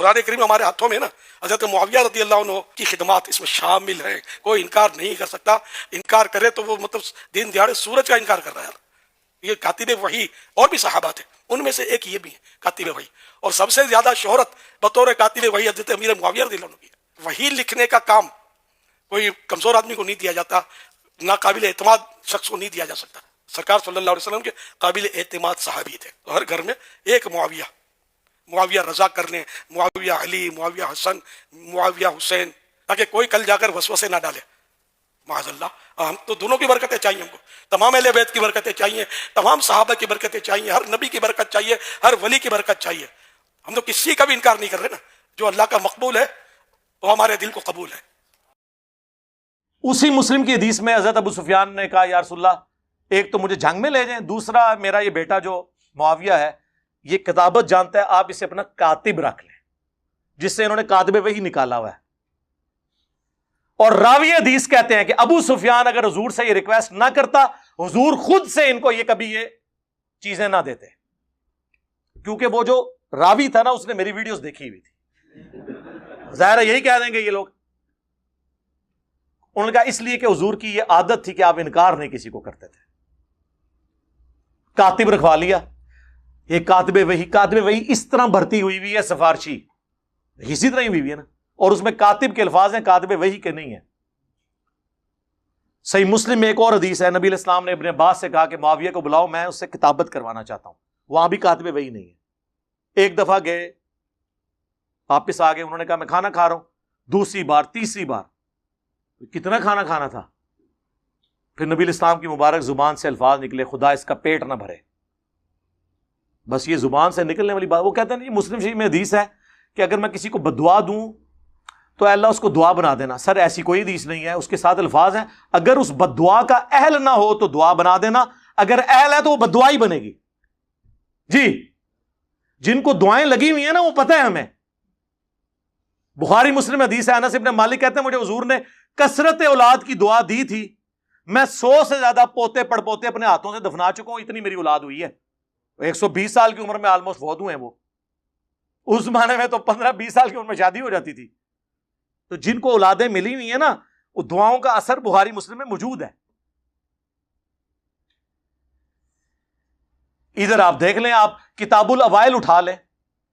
قرآن کریم ہمارے ہاتھوں میں نا، حضرت معاویہ رضی اللہ عنہ کی خدمات اس میں شامل ہیں، کوئی انکار نہیں کر سکتا. انکار کرے تو وہ مطلب دن دیہڑے سورج کا انکار کر رہا ہے. یہ کاتب وحی اور بھی صحابہ تھے، ان میں سے ایک یہ بھی ہے کاتب وحی، اور سب سے زیادہ شہرت بطور کاتب وحی حضرت امیر معاویہ رضی اللہ عنہ کی ہے. وحی لکھنے کا کام کوئی کمزور آدمی کو نہیں دیا جاتا، ناقابل اعتماد شخص کو نہیں دیا جا سکتا. سرکار صلی اللہ علیہ وسلم کے قابل اعتماد صحابی تھے. ہر گھر میں ایک معاویہ رضا کرنے، معاویہ علی، معاویہ حسن، معاویہ حسین، تاکہ کوئی کل جا کر وسوسے نہ ڈالے. معاذ اللہ. ہم تو دونوں کی برکتیں چاہیے، ہم کو تمام اہل بیت کی برکتیں چاہیے، تمام صحابہ کی برکتیں چاہیے، ہر نبی کی برکت چاہیے، ہر ولی کی برکت چاہیے. ہم تو کسی کا بھی انکار نہیں کر رہے نا. جو اللہ کا مقبول ہے وہ ہمارے دل کو قبول ہے. اسی مسلم کی حدیث میں حضرت ابو سفیان نے کہا یا رسول اللہ ایک تو مجھے جنگ میں لے جائیں، دوسرا میرا یہ بیٹا جو معاویہ ہے یہ کتابت جانتا ہے، آپ اسے اپنا کاتب رکھ لیں، جس سے انہوں نے کاتب وحی نکالا ہوا ہے. اور راوی حدیث کہتے ہیں کہ ابو سفیان اگر حضور سے یہ ریکویسٹ نہ کرتا، حضور خود سے ان کو یہ کبھی یہ چیزیں نہ دیتے، کیونکہ وہ جو راوی تھا نا اس نے میری ویڈیوز دیکھی ہوئی تھی. ظاہر ہے یہی کہہ دیں گے یہ لوگ. انہوں نے کہا اس لیے کہ حضور کی یہ عادت تھی کہ آپ انکار نہیں کسی کو کرتے تھے. کاتب رکھوا لیا. یہ کاتب وحی اس طرح بھرتی ہوئی ہے سفارشی، اسی طرح ہی ہوئی ہے نا، اور اس میں کاتب کے الفاظ ہیں، کاتب وحی کے نہیں ہیں. صحیح مسلم میں ایک اور حدیث ہے، نبی علیہ السلام نے ابن عباس سے کہا کہ معاویہ کو بلاؤ، میں اس سے کتابت کروانا چاہتا ہوں. وہاں بھی کاتب وحی نہیں ہے. ایک دفعہ گئے، واپس آ گئے، انہوں نے کہا میں کھانا کھا رہا ہوں. دوسری بار، تیسری بار، کتنا کھانا کھانا تھا. پھر نبی علیہ السلام کی مبارک زبان سے الفاظ نکلے، خدا اس کا پیٹ نہ بھرے. بس یہ زبان سے نکلنے والی بات. وہ کہتے ہیں یہ مسلم شریف میں حدیث ہے کہ اگر میں کسی کو بددعا دوں تو اللہ اس کو دعا بنا دینا. سر ایسی کوئی حدیث نہیں ہے. اس کے ساتھ الفاظ ہیں اگر اس بددعا کا اہل نہ ہو تو دعا بنا دینا، اگر اہل ہے تو وہ بددعا ہی بنے گی. جی جن کو دعائیں لگی ہوئی ہیں نا وہ پتہ ہے ہمیں. بخاری مسلم حدیث ہے، انس ابن مالک کہتے ہیں مجھے حضور نے کثرت اولاد کی دعا دی تھی، میں 100 سے زیادہ پوتے پڑ پوتے اپنے ہاتھوں سے دفنا چکا ہوں، اتنی میری اولاد ہوئی ہے. 120 سال کی عمر میں آلموسٹ فوت ہوئے ہیں وہ. اس زمانے میں تو 15-20 سال کی عمر میں شادی ہو جاتی تھی. تو جن کو اولادیں ملی ہوئی ہیں نا وہ دعاؤں کا اثر بخاری مسلم میں موجود ہے. ادھر آپ دیکھ لیں، آپ کتاب الاوائل اٹھا لیں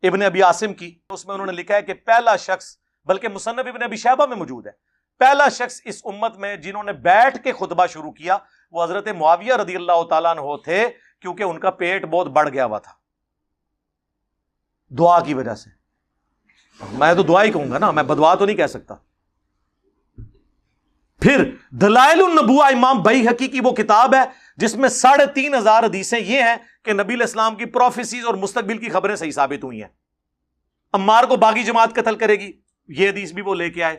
ابن ابی عاصم کی، اس میں انہوں نے لکھا ہے کہ پہلا شخص، بلکہ مصنف ابن ابی شیبہ میں موجود ہے، پہلا شخص اس امت میں جنہوں نے بیٹھ کے خطبہ شروع کیا وہ حضرت معاویہ رضی اللہ تعالیٰ عنہ تھے، کیونکہ ان کا پیٹ بہت بڑھ گیا ہوا تھا دعا کی وجہ سے. میں تو دعا ہی کہوں گا نا، میں بدعا تو نہیں کہہ سکتا. پھر دلائل النبوہ امام بیہقی کی وہ کتاب ہے جس میں 3,500 حدیثیں یہ ہیں کہ نبی علیہ السلام کی پروفیسیز اور مستقبل کی خبریں صحیح ثابت ہوئی ہیں. عمار کو باغی جماعت قتل کرے گی، یہ حدیث بھی وہ لے کے آئے،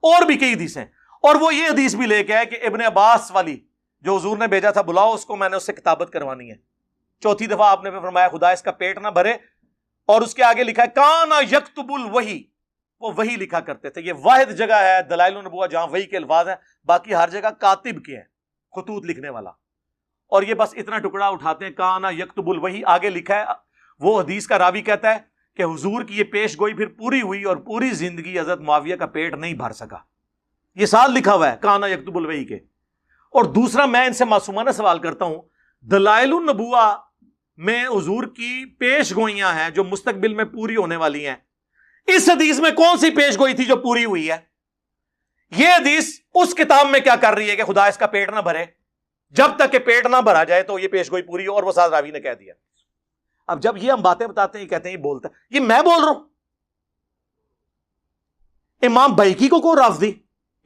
اور بھی کئی حدیثیں. اور وہ یہ حدیث بھی لے کے آئے کہ ابن عباس والی جو حضور نے بھیجا تھا بلاؤ اس کو، میں نے اس سے کتابت کروانی ہے. چوتھی دفعہ آپ نے فرمایا خدا اس کا پیٹ نہ بھرے، اور اس کے آگے لکھا ہے کانا یکتب الوحی، وہ وحی لکھا کرتے تھے. یہ واحد جگہ ہے دلائل النبوہ جہاں وحی کے الفاظ ہیں، باقی ہر جگہ کاتب کے ہیں، خطوط لکھنے والا. اور یہ بس اتنا ٹکڑا اٹھاتے ہیں کانا یکتب الوحی، آگے لکھا ہے وہ حدیث کا راوی کہتا ہے کہ حضور کی یہ پیش گوئی پھر پوری ہوئی اور پوری زندگی حضرت معاویہ کا پیٹ نہیں بھر سکا. یہ سال لکھا ہوا ہے کانا یکتب الوحی کے. اور دوسرا میں ان سے معصومانہ سوال کرتا ہوں، دلائل النبوہ میں حضور کی پیش گوئیاں ہیں جو مستقبل میں پوری ہونے والی ہیں، اس حدیث میں کون سی پیش گوئی تھی جو پوری ہوئی ہے؟ یہ حدیث اس کتاب میں کیا کر رہی ہے کہ خدا اس کا پیٹ نہ بھرے؟ جب تک کہ پیٹ نہ بھرا جائے تو یہ پیش گوئی پوری ہو، اور وہ ساتھ راوی نے کہہ دیا. اب جب یہ ہم باتیں بتاتے ہیں یہ کہتے ہیں یہ بولتا ہے، یہ میں بول رہا ہوں. امام بیہقی کو کہو رافضی،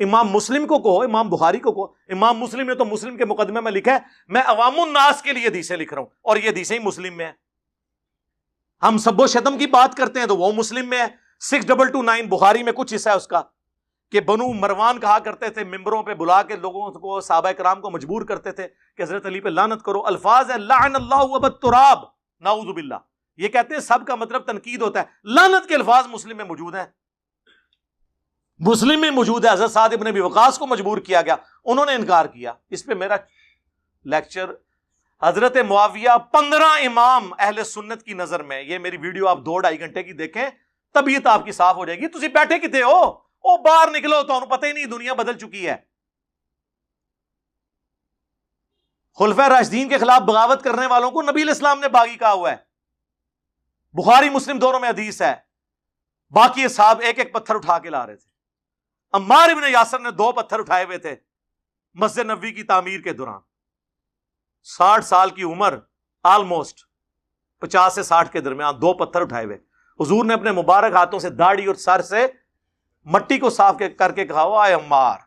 امام مسلم کو کہو، امام بخاری کو کہو. امام مسلم نے تو مسلم کے مقدمے میں لکھا ہے میں عوام الناس کے لیے حدیثیں لکھ رہا ہوں، اور یہ حدیثیں ہی مسلم میں ہیں. ہم سب و شتم کی بات کرتے ہیں تو وہ مسلم میں ہے. 6229 بخاری میں کچھ حصہ ہے اس کا کہ بنو مروان کہا کرتے تھے، ممبروں پہ بلا کے لوگوں کو، صحابہ کرام کو مجبور کرتے تھے کہ حضرت علی پہ لعنت کرو. الفاظ ہے لعن اللہ ابا التراب، نعوذ باللہ. یہ کہتے ہیں سب کا مطلب تنقید ہوتا ہے. لعنت کے الفاظ مسلم میں موجود ہیں، مسلم میں موجود ہے. حضرت سعد ابن ابی وقاص کو مجبور کیا گیا، انہوں نے انکار کیا. اس پہ میرا لیکچر حضرت معاویہ 15 امام اہل سنت کی نظر میں، یہ میری ویڈیو آپ 2-2.5 گھنٹے کی دیکھیں طبیعت آپ کی صاف ہو جائے گی. تسی بیٹھے کتے ہو؟ او باہر نکلو, تمہیں پتہ ہی نہیں دنیا بدل چکی ہے. خلفائے راشدین کے خلاف بغاوت کرنے والوں کو نبی علیہ السلام نے باغی کہا ہوا ہے. بخاری مسلم دونوں میں حدیث ہے. باقی اصحاب ایک ایک پتھر اٹھا کے لا رہے تھے. عمار ابن یاسر نے 2 پتھر اٹھائے ہوئے تھے مسجد نبوی کی تعمیر کے دوران. 60 سال کی عمر, آلموسٹ 50 سے 60 کے درمیان, 2 پتھر اٹھائے ہوئے. حضور نے اپنے مبارک ہاتھوں سے داڑھی اور سر سے مٹی کو صاف کر کے کہا ہوا, اے عمار,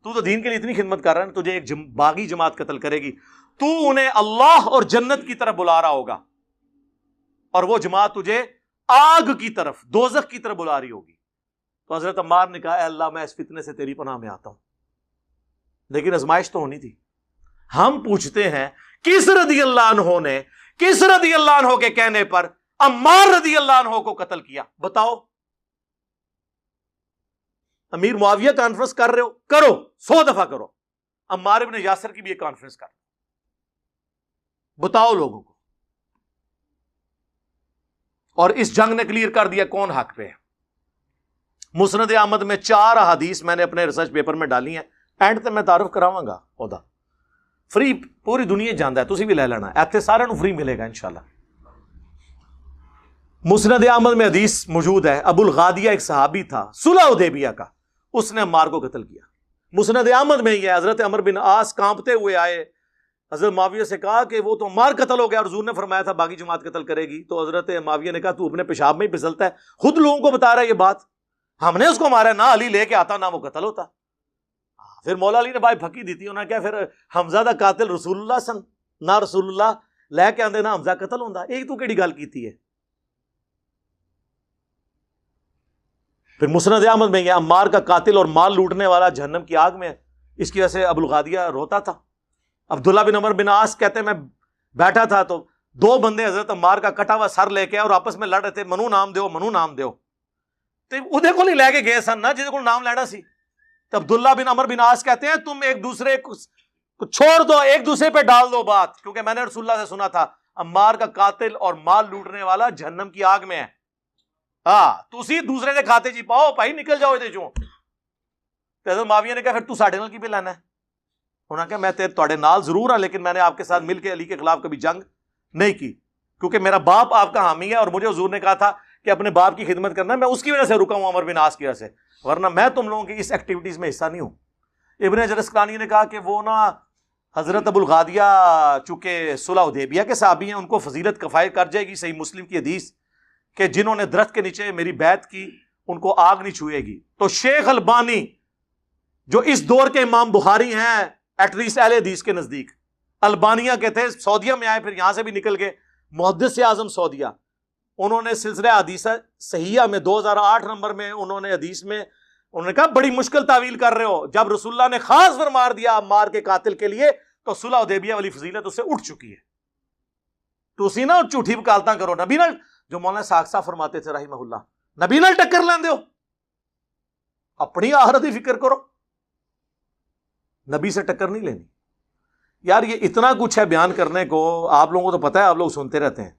تو دین کے لیے اتنی خدمت کر رہا ہے, تجھے ایک باغی جماعت قتل کرے گی, تو انہیں اللہ اور جنت کی طرف بلا رہا ہوگا, اور وہ جماعت تجھے آگ کی طرف, دوزخ کی طرف بلا رہی ہوگی. تو حضرت عمار نے کہا, اے اللہ, میں اس فتنے سے تیری پناہ میں آتا ہوں. لیکن آزمائش تو ہونی تھی. ہم پوچھتے ہیں کس رضی اللہ عنہ نے, کس رضی اللہ عنہ کے کہنے پر عمار رضی اللہ عنہ کو قتل کیا؟ بتاؤ. امیر معاویہ کانفرنس کر رہے ہو, کرو, 100 دفعہ کرو. عمار ابن یاسر کی بھی ایک کانفرنس کر, بتاؤ لوگوں کو. اور اس جنگ نے کلیئر کر دیا کون حق پہ ہے. مسند احمد میں 4 احادیث میں نے اپنے ریسرچ پیپر میں ڈالی ہیں. اینڈ تک میں تعارف کراواں گا اودا, فری پوری دنیا جاندا ہے, تسی بھی لے لینا, ایتھے سارے نو فری ملے گا انشاءاللہ. مسند احمد میں حدیث موجود ہے, ابو الغادیہ ایک صحابی تھا صلح حدیبیہ کا, اس نے عمار کو قتل کیا. مسند احمد میں یہ حضرت عمر بن عاص کانپتے ہوئے آئے, حضرت معاویہ سے کہا کہ وہ تو عمار قتل ہو گیا, اور حضور نے فرمایا تھا باقی جماعت قتل کرے گی. تو حضرت معاویہ نے کہا, تو اپنے پیشاب میں ہی پھسلتا ہے, خود لوگوں کو بتا رہا ہے یہ بات, ہم نے اس کو مارا, نہ علی لے کے آتا نہ وہ قتل ہوتا. پھر مولا علی نے بھائی پھکی دی تھی, انہوں نے کہا پھر حمزہ دا قاتل رسول اللہ سن, نہ رسول اللہ لے کے آندے نہ حمزہ قتل ہوندا. ایک تو کیڑی گل کیتی ہے. پھر مسند احمد میں یہ عمار کا قاتل اور مال لوٹنے والا جہنم کی آگ میں ہے. اس کی وجہ سے ابو الغادیہ روتا تھا. عبداللہ بن عمر بن عاص کہتے ہیں میں بیٹھا تھا تو 2 بندے حضرت عمار کا کٹا ہوا سر لے کے اور آپس میں لڑ رہے تھے, منو نام دیو, منو نام دیو. تو ادھے کو نہیں لے کے گئے سن نا جہدے کو نام لینا سی. تو عبداللہ بن عمر بن عاص کہتے ہیں تم ایک دوسرے کو چھوڑ دو, ایک دوسرے پہ ڈال دو بات, کیونکہ میں نے رسول اللہ سے سنا تھا عمار کا قاتل اور مال لوٹنے والا جہنم کی آگ میں ہے. ہاں تسی دوسرے دے کھاتے جی پاؤ بھائی, نکل جاؤ ادھے چوں. تو حضرت معاویہ نے کہا پھر تو ساڈے نال کی پہ لینا ہے؟ انہوں نے کہا میں تواڈے نال ضرور ہاں, لیکن میں نے آپ کے ساتھ مل کے علی کے خلاف کبھی جنگ نہیں کی, کیونکہ میرا باپ آپ کا حامی ہے, اور مجھے حضور نے کہا تھا کہ اپنے باپ کی خدمت کرنا, میں اس کی وجہ سے رکا ہوں عمر بن عاص کی وجہ سے, ورنہ میں تم لوگوں کی اس ایکٹیویٹیز میں حصہ نہیں ہوں. ابن حجر اسقلانی نے کہا کہ وہ نا حضرت ابو الغادیہ چونکہ صلح حدیبیہ کے صحابی ہیں, ان کو فضیلت کفایت کر جائے گی. صحیح مسلم کی حدیث کہ جنہوں نے درخت کے نیچے میری بیعت کی ان کو آگ نہیں چھوئے گی. تو شیخ البانی جو اس دور کے امام بخاری ہیں ایٹ لیسٹ اہل حدیث کے نزدیک, البانیہ کے تھے, سعودیہ میں آئے, پھر یہاں سے بھی نکل گئے, محدث اعظم سعودیہ, انہوں نے سلسلہ حدیث صحیحہ میں 2008 نمبر میں انہوں نے حدیث میں انہوں نے کہا بڑی مشکل تعویل کر رہے ہو, جب رسول اللہ نے خاص فرمار دیا عمار کے قاتل کے لیے تو صلح حدیبیہ والی فضیلت اس سے اٹھ چکی ہے. تو اسی نا جھوٹھی وکالتاں کرو, نبی نال جو مولانا ساکھ صاحب فرماتے تھے رحمہ اللہ, نبی نال ٹکر لیندے ہو, اپنی آخرت کی فکر کرو, نبی سے ٹکر نہیں لینی. یار یہ اتنا کچھ ہے بیان کرنے کو, آپ لوگوں کو تو پتہ ہے, آپ لوگ سنتے رہتے ہیں,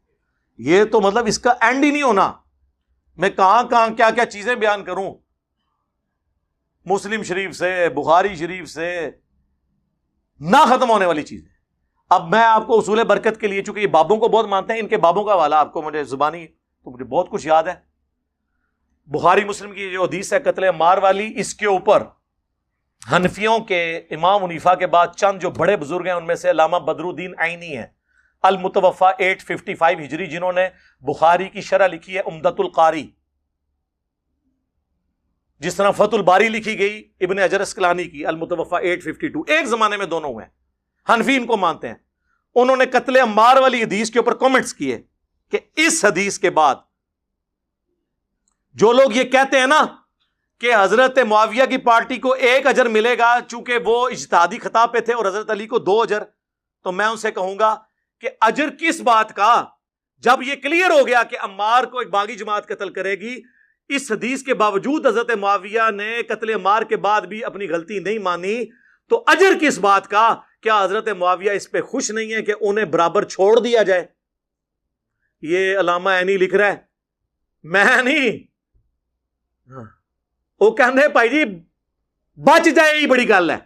یہ تو مطلب اس کا اینڈ ہی نہیں ہونا. میں کہاں کیا کیا چیزیں بیان کروں, مسلم شریف سے, بخاری شریف سے, نہ ختم ہونے والی چیزیں. اب میں آپ کو اصول برکت کے لیے, چونکہ یہ بابوں کو بہت مانتے ہیں, ان کے بابوں کا حوالہ آپ کو مجھے زبانی تو مجھے بہت کچھ یاد ہے. بخاری مسلم کی جو حدیث ہے قتل عمار والی, اس کے اوپر حنفیوں کے امام حنیفہ کے بعد چند جو بڑے بزرگ ہیں ان میں سے علامہ بدر الدین عینی ہیں, المتوفا 855 ہجری, جنہوں نے بخاری کی شرح لکھی ہے عمدۃ القاری, جس طرح فتح الباری لکھی گئی ابن حجر اسقلانی کی المتوفا 852. ایک زمانے میں دونوں ہوئے ہیں, حنفی ان کو مانتے ہیں. انہوں نے قتل عمار والی حدیث کے اوپر کامنٹس کیے کہ اس حدیث کے بعد جو لوگ یہ کہتے ہیں نا کہ حضرت معاویہ کی پارٹی کو 1 اجر ملے گا چونکہ وہ اجتہادی خطا پہ تھے اور حضرت علی کو 2 اجر, تو میں ان سے کہوں گا کہ اجر کس بات کا, جب یہ کلیئر ہو گیا کہ عمار کو ایک باغی جماعت قتل کرے گی. اس حدیث کے باوجود حضرت معاویہ نے قتل عمار کے بعد بھی اپنی غلطی نہیں مانی, تو اجر کس بات کا؟ کیا حضرت معاویہ اس پہ خوش نہیں ہے کہ انہیں برابر چھوڑ دیا جائے؟ یہ علامہ عینی لکھ رہا ہے, میں نہیں, وہ کہنے بھائی جی بچ جائے یہ بڑی گل ہے,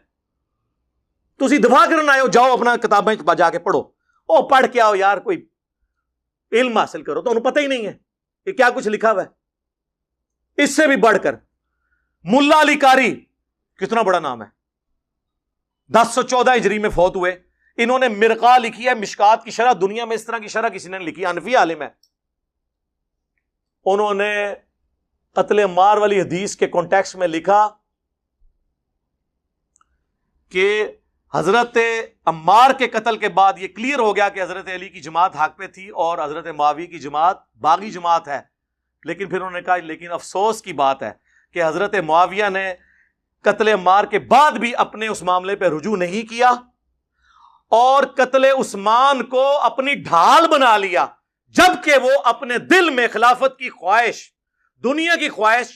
تسی دفاع کرنا آئے ہو, جاؤ اپنا کتابیں جا کے پڑھو, او پڑھ کے آؤ یار, کوئی علم حاصل کرو. تو انہوں پتہ ہی نہیں ہے کہ کیا کچھ لکھا ہوا ہے. اس سے بھی بڑھ کر ملا علی قاری, کتنا بڑا نام ہے, 1014 ہجری میں فوت ہوئے. انہوں نے مرقہ لکھی ہے, مشکات کی شرح. دنیا میں اس طرح کی شرح کسی نے لکھی, حنفی عالم ہے. انہوں نے قتل عمار والی حدیث کے کانٹیکسٹ میں لکھا کہ حضرت عمار کے قتل کے بعد یہ کلیئر ہو گیا کہ حضرت علی کی جماعت حق پہ تھی اور حضرت معاویہ کی جماعت باغی جماعت ہے. لیکن پھر انہوں نے کہا لیکن افسوس کی بات ہے کہ حضرت معاویہ نے قتل عمار کے بعد بھی اپنے اس معاملے پہ رجوع نہیں کیا اور قتل عثمان کو اپنی ڈھال بنا لیا, جبکہ وہ اپنے دل میں خلافت کی خواہش, دنیا کی خواہش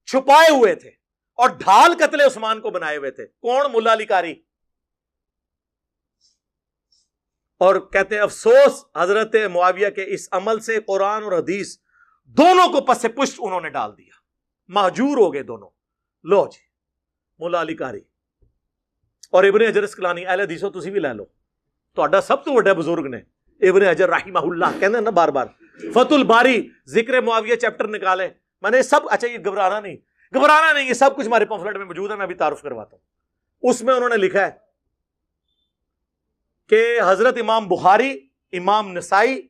چھپائے ہوئے تھے اور ڈھال قتل عثمان کو بنائے ہوئے تھے. کون؟ ملا علی قاری. اور کہتے ہیں افسوس حضرت معاویہ کے اس عمل سے قرآن اور حدیث دونوں کو پس پشت انہوں نے ڈال دیا, مہجور ہو گئے دونوں. لو جی ملا علی قاری اور ابن حجر اسقلانی, اہل حدیثو تسی بھی لے لو, تہاڈا سب تو بڑا بزرگ نے ابن حجر رحمہ اللہ, کہندے نا بار بار فتح الباری ذکر معاویہ چیپٹر نکالے. میں نے سب, اچھا یہ گھبرانا نہیں, یہ سب کچھ ہمارے پمفلٹ میں موجود ہے, میں ابھی تعارف کرواتا ہوں. اس میں انہوں نے لکھا ہے کہ حضرت امام بخاری, امام نسائی,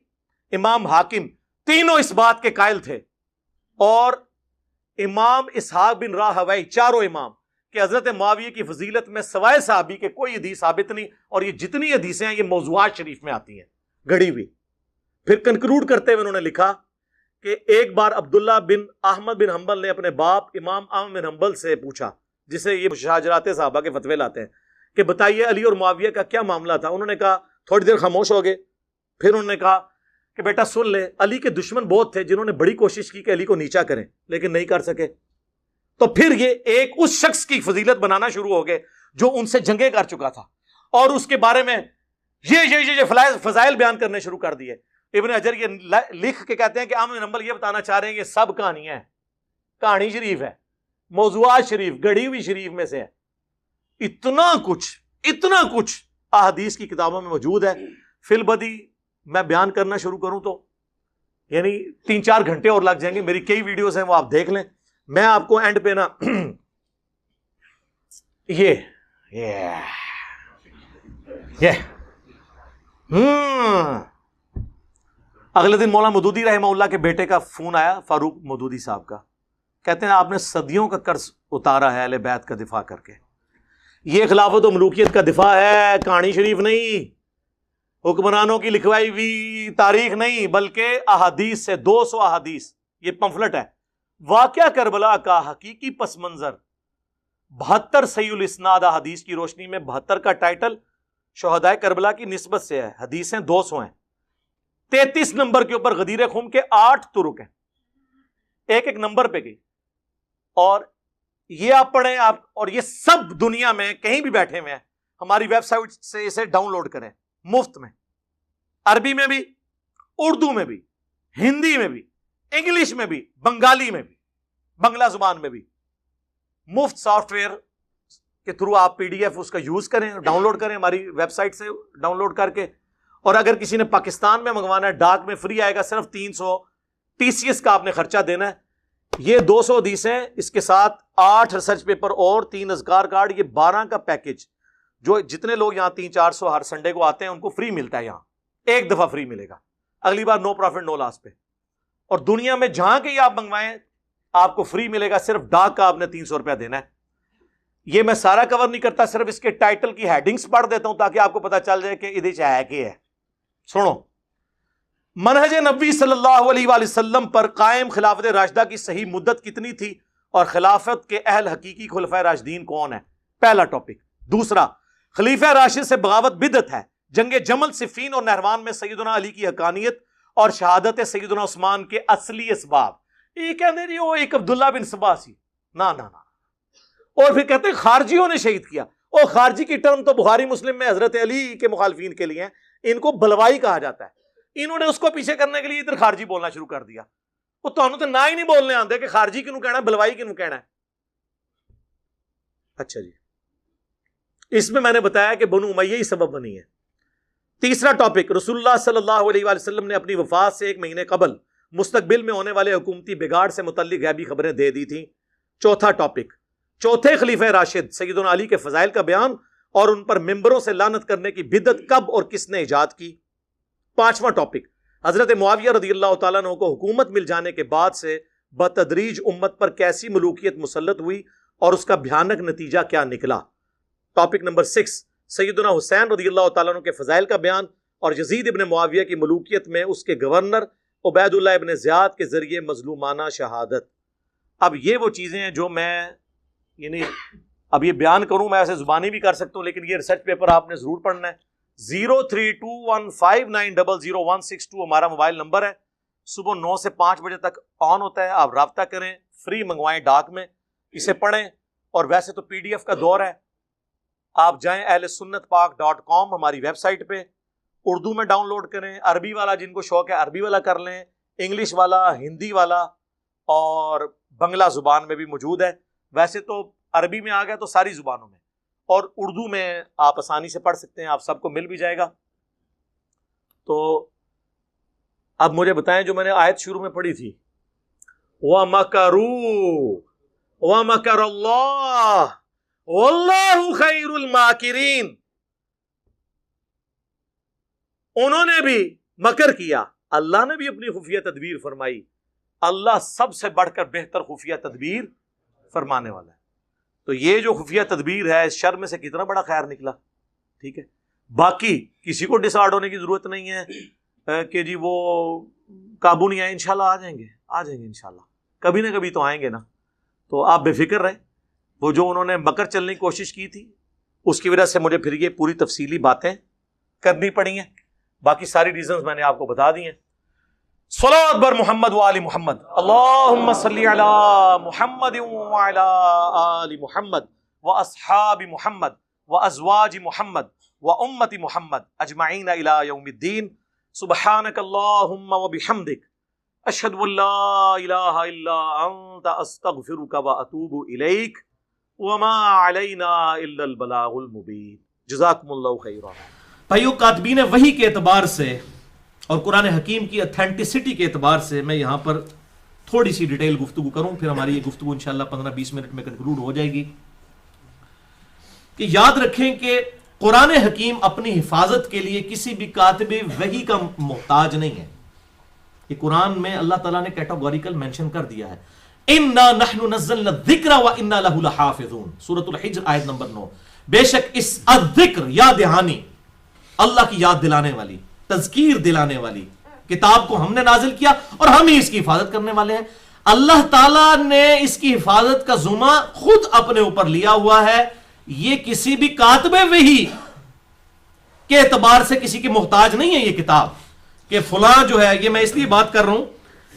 امام حاکم تینوں اس بات کے قائل تھے, اور امام اسحاق بن راہوی, چاروں امام, کہ حضرت معاویہ کی فضیلت میں سوائے صحابی کے کوئی حدیث ثابت نہیں, اور یہ جتنی حدیثیں ہیں یہ موضوعات شریف میں آتی ہیں گڑی ہوئی. پھر کنکلوڈ کرتے ہوئے انہوں نے لکھا کہ ایک بار عبداللہ بن احمد بن حنبل نے اپنے باپ امام احمد بن حنبل سے پوچھا, جسے یہ شاہجرات صحابہ کے فتوے لاتے ہیں, کہ بتائیے علی اور معاویہ کا کیا معاملہ تھا. انہوں نے کہا, تھوڑی دیر خاموش ہو گئے, پھر انہوں نے کہا کہ بیٹا سن لے, علی کے دشمن بہت تھے جنہوں نے بڑی کوشش کی کہ علی کو نیچا کریں لیکن نہیں کر سکے. تو پھر یہ ایک اس شخص کی فضیلت بنانا شروع ہو گئے جو ان سے جنگیں کر چکا تھا, اور اس کے بارے میں یہ فضائل بیان کرنے شروع کر دیے. ابن حجر یہ لکھ کے کہتے ہیں کہ احمد بن حنبل یہ بتانا چاہ رہے ہیں کہ سب کہانیاں ہیں, کہانی شریف ہے, موضوعات شریف, گڑھی ہوئی شریف میں سے ہے. اتنا کچھ احادیث کی کتابوں میں موجود ہے. فی البدی میں بیان کرنا شروع کروں تو یعنی 3-4 گھنٹے اور لگ جائیں گے. میری کئی ویڈیوز ہیں, وہ آپ دیکھ لیں. میں آپ کو اینڈ پہ نا اگلے دن مولانا مودودی رحمہ اللہ کے بیٹے کا فون آیا, فاروق مودودی صاحب کا. کہتے ہیں آپ نے صدیوں کا قرض اتارا ہے اہل بیت کا دفاع کر کے. یہ خلافت و ملوکیت کا دفاع ہے, کہانی شریف نہیں, حکمرانوں کی لکھوائی ہوئی تاریخ نہیں, بلکہ احادیث سے 200 احادیث. یہ پمفلٹ ہے, واقعہ کربلا کا حقیقی پس منظر, 72 صحیح الاسناد احادیث کی روشنی میں. 72 کا ٹائٹل شہدائے کربلا کی نسبت سے ہے, حدیثیں 200 ہیں. 33 نمبر کے اوپر غدیر خم کے 8 طرق ہیں, ایک ایک نمبر پہ گئی. اور یہ آپ پڑھیں آپ, اور یہ سب دنیا میں کہیں بھی بیٹھے ہوئے ہیں, ہماری ویب سائٹ سے اسے ڈاؤن لوڈ کریں مفت میں, عربی میں بھی, اردو میں بھی, ہندی میں بھی, انگلش میں بھی, بنگالی میں بھی, بنگلہ زبان میں بھی. مفت سافٹ ویئر کے تھرو آپ PDF اس کا یوز کریں, ڈاؤن لوڈ کریں ہماری ویب سائٹ سے ڈاؤن لوڈ کر کے. اور اگر کسی نے پاکستان میں منگوانا ہے, ڈاک میں فری آئے گا, صرف 300 TCS کا آپ نے خرچہ دینا ہے. یہ 200 حدیثیں, اس کے ساتھ 8 ریسرچ پیپر اور 3 اذکار کارڈ, یہ 12 کا پیکج, جو جتنے لوگ یہاں 300-400 ہر سنڈے کو آتے ہیں ان کو فری ملتا ہے. یہاں ایک دفعہ فری ملے گا, اگلی بار نو پروفٹ نو لاس پہ. اور دنیا میں جہاں کے آپ منگوائیں آپ کو فری ملے گا, صرف ڈاک کا آپ نے 300 روپیہ دینا ہے. یہ میں سارا کور نہیں کرتا, صرف اس کے ٹائٹل کی ہیڈنگز پڑھ دیتا ہوں تاکہ آپ کو پتا چل جائے کہ ادھر ہے کہ ہے. سنو, منہج نبی صلی اللہ علیہ وآلہ وسلم پر قائم خلافت راشدہ کی صحیح مدت کتنی تھی, اور خلافت کے اہل حقیقی خلفائے راشدین کون ہیں؟ پہلا ٹاپک. دوسرا, خلیفہ راشد سے بغاوت بدعت ہے. جنگ جمل, صفین اور نہروان میں سیدنا علی کی حقانیت اور شہادت سیدنا عثمان کے اصلی اسباب. یہ کہتے ہیں وہ ایک عبداللہ بن سبا سی, نا. اور پھر کہتے ہیں خارجیوں نے شہید کیا. اور خارجی کی ٹرم تو بخاری مسلم میں حضرت علی کے مخالفین کے لیے ہیں, ان کو بلوائی کہا جاتا ہے. انہوں نے اس کو پیچھے کرنے کے لیے ادھر خارجی بولنا شروع کر دیا. وہ تانوں تو نہ ہی نہیں بولنے آندے کہ خارجی کنوں کہنا ہے, بلوائی کنوں کہنا ہے. اچھا جی, اس میں نے بتایا کہ بنو امیہ ہی سبب بنی ہے. تیسرا ٹاپک, رسول اللہ صلی اللہ علیہ وآلہ وسلم نے اپنی وفات سے 1 مہینے قبل مستقبل میں ہونے والے حکومتی بگاڑ سے متعلق غیبی خبریں دے دی تھیں. چوتھا ٹاپک, چوتھے خلیفہ راشد سیدنا علی کے فضائل کا بیان اور ان پر ممبروں سے لعنت کرنے کی بدعت کب اور کس نے ایجاد کی. پانچواں ٹاپک, حضرت معاویہ رضی اللہ تعالیٰ عنہ کو حکومت مل جانے کے بعد سے بتدریج امت پر کیسی ملوکیت مسلط ہوئی اور اس کا بھیانک نتیجہ کیا نکلا. ٹاپک نمبر 6, سیدنا حسین رضی اللہ تعالیٰ عنہ کے فضائل کا بیان اور یزید ابن معاویہ کی ملوکیت میں اس کے گورنر عبید اللہ ابن زیاد کے ذریعے مظلومانہ شہادت. اب یہ وہ چیزیں ہیں جو میں یعنی اب یہ بیان کروں, میں ایسے زبانی بھی کر سکتا ہوں, لیکن یہ ریسرچ پیپر آپ نے ضرور پڑھنا ہے. 032159000162 ہمارا موبائل نمبر ہے. صبح 9 سے 5 بجے تک آن ہوتا ہے, آپ رابطہ کریں, فری منگوائیں ڈاک میں, اسے پڑھیں. اور ویسے تو PDF کا دور ہے, آپ جائیں ahlsunnatpak.com ہماری ویب سائٹ پہ, اردو میں ڈاؤن لوڈ کریں, عربی والا جن کو شوق ہے عربی والا کر لیں, انگلش والا, ہندی والا اور بنگلہ زبان میں بھی موجود ہے. ویسے تو عربی میں آ گیا تو ساری زبانوں میں, اور اردو میں آپ آسانی سے پڑھ سکتے ہیں, آپ سب کو مل بھی جائے گا. تو اب مجھے بتائیں, جو میں نے آیت شروع میں پڑھی تھی, وَمَكَرُوا وَمَكَرَ اللَّهُ وَاللَّهُ خَيْرُ الْمَاكِرِينَ, انہوں نے بھی مکر کیا, اللہ نے بھی اپنی خفیہ تدبیر فرمائی. اللہ سب سے بڑھ کر بہتر خفیہ تدبیر فرمانے والا ہے. تو یہ جو خفیہ تدبیر ہے, اس شر میں سے کتنا بڑا خیر نکلا. ٹھیک ہے, باقی کسی کو ڈسارڈ ہونے کی ضرورت نہیں ہے کہ جی وہ قابو نہیں آئے. انشاءاللہ آ جائیں گے انشاءاللہ, کبھی نہ کبھی تو آئیں گے نا. تو آپ بے فکر رہیں. وہ جو انہوں نے مکر چلنے کی کوشش کی تھی, اس کی وجہ سے مجھے پھر یہ پوری تفصیلی باتیں کرنی پڑی ہیں. باقی ساری ریزنز میں نے آپ کو بتا دی ہیں. صلوات بر محمد وآل محمد, اللہم صلی علی محمد وعلی آل محمد واصحاب محمد وازواج محمد وامت محمد اجمعین الی یوم الدین. سبحانک اللہم وبحمدک, اشہد ان لا الہ الا انت, استغفرک واتوب الیک, وما علینا الا البلاغ المبین. جزاکم اللہ خیرا. بھائیو, کاتبین وحی کے اعتبار سے اور قرآن حکیم کی اتھینٹسٹی کے اعتبار سے میں یہاں پر تھوڑی سی ڈیٹیل گفتگو کروں, پھر ہماری یہ گفتگو انشاءاللہ 15-20 منٹ میں کنکلوڈ ہو جائے گی. کہ یاد رکھیں کہ قرآن حکیم اپنی حفاظت کے لیے کسی بھی کاتب وحی کا محتاج نہیں ہے. یہ قرآن میں اللہ تعالیٰ نے کیٹاگوریکل مینشن کر دیا ہے, اِنَّا نَحْنُ نَزَّلْنَا الذِّكْرَ وَإِنَّا لَهُ لَحَافِظُونَ. سورۃ الحجر آیت نمبر 9. بے شک اس الذکر, یاد دہانی, اللہ کی یاد دلانے والی, تذکیر دلانے والی کتاب کو ہم نے نازل کیا اور ہم ہی اس کی حفاظت کرنے والے ہیں. اللہ تعالیٰ نے اس کی حفاظت کا ذمہ خود اپنے اوپر لیا ہوا ہے. یہ کسی بھی کاتب وحی کے اعتبار سے کسی کے محتاج نہیں ہے یہ کتاب, کہ فلاں جو ہے, یہ میں اس لیے بات کر رہا ہوں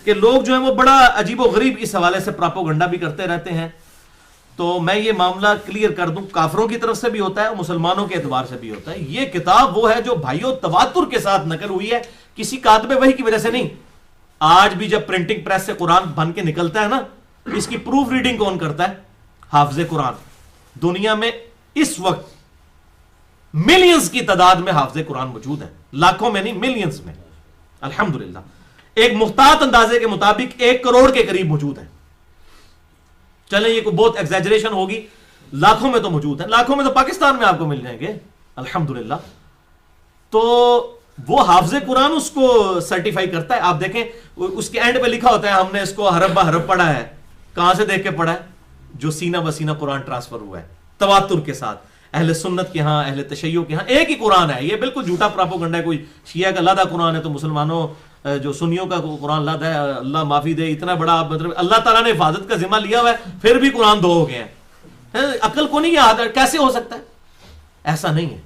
کہ لوگ جو ہیں وہ بڑا عجیب و غریب اس حوالے سے پراپوگنڈا بھی کرتے رہتے ہیں. تو میں یہ معاملہ کلیئر کر دوں, کافروں کی طرف سے بھی ہوتا ہے اور مسلمانوں کے اعتبار سے بھی ہوتا ہے. یہ کتاب وہ ہے جو بھائیوں تواتر کے ساتھ نقل ہوئی ہے, کسی کاتب وحی کی وجہ سے نہیں. آج بھی جب پرنٹنگ پریس سے قرآن بن کے نکلتا ہے نا, اس کی پروف ریڈنگ کون کرتا ہے؟ حافظ قرآن. دنیا میں اس وقت ملینز کی تعداد میں حافظ قرآن موجود ہیں, لاکھوں میں نہیں, ملینز میں الحمدللہ. ایک محتاط اندازے کے مطابق 1 کروڑ کے قریب موجود ہیں. چلیں یہ کوئی بہت ایگزیجریشن ہوگی, لاکھوں میں تو موجود ہیں. لاکھوں میں تو پاکستان میں آپ کو مل جائیں گے الحمدللہ. تو وہ حافظ قرآن اس کو سرٹیفائی کرتا ہے. آپ دیکھیں اس کے اینڈ پہ لکھا ہوتا ہے ہم نے اس کو حرف بہ حرف پڑھا ہے. کہاں سے دیکھ کے پڑھا ہے؟ جو سینہ بسینہ قرآن ٹرانسفر ہوا ہے تواتر کے ساتھ. اہل سنت کے ہاں, اہل تشیع کے ہاں ایک ہی قرآن ہے. یہ بالکل جھوٹا پراپوگنڈا ہے. کوئی شیعہ کا لادہ قرآن ہے تو مسلمانوں جو سنیوں کا قرآن لادہ ہے, اللہ معافی دے, اتنا بڑا مطلب اللہ تعالیٰ نے حفاظت کا ذمہ لیا ہوا ہے, پھر بھی قرآن 2 ہو گئے ہیں. عقل کو نہیں یاد, کیسے ہو سکتا ہے؟ ایسا نہیں ہے.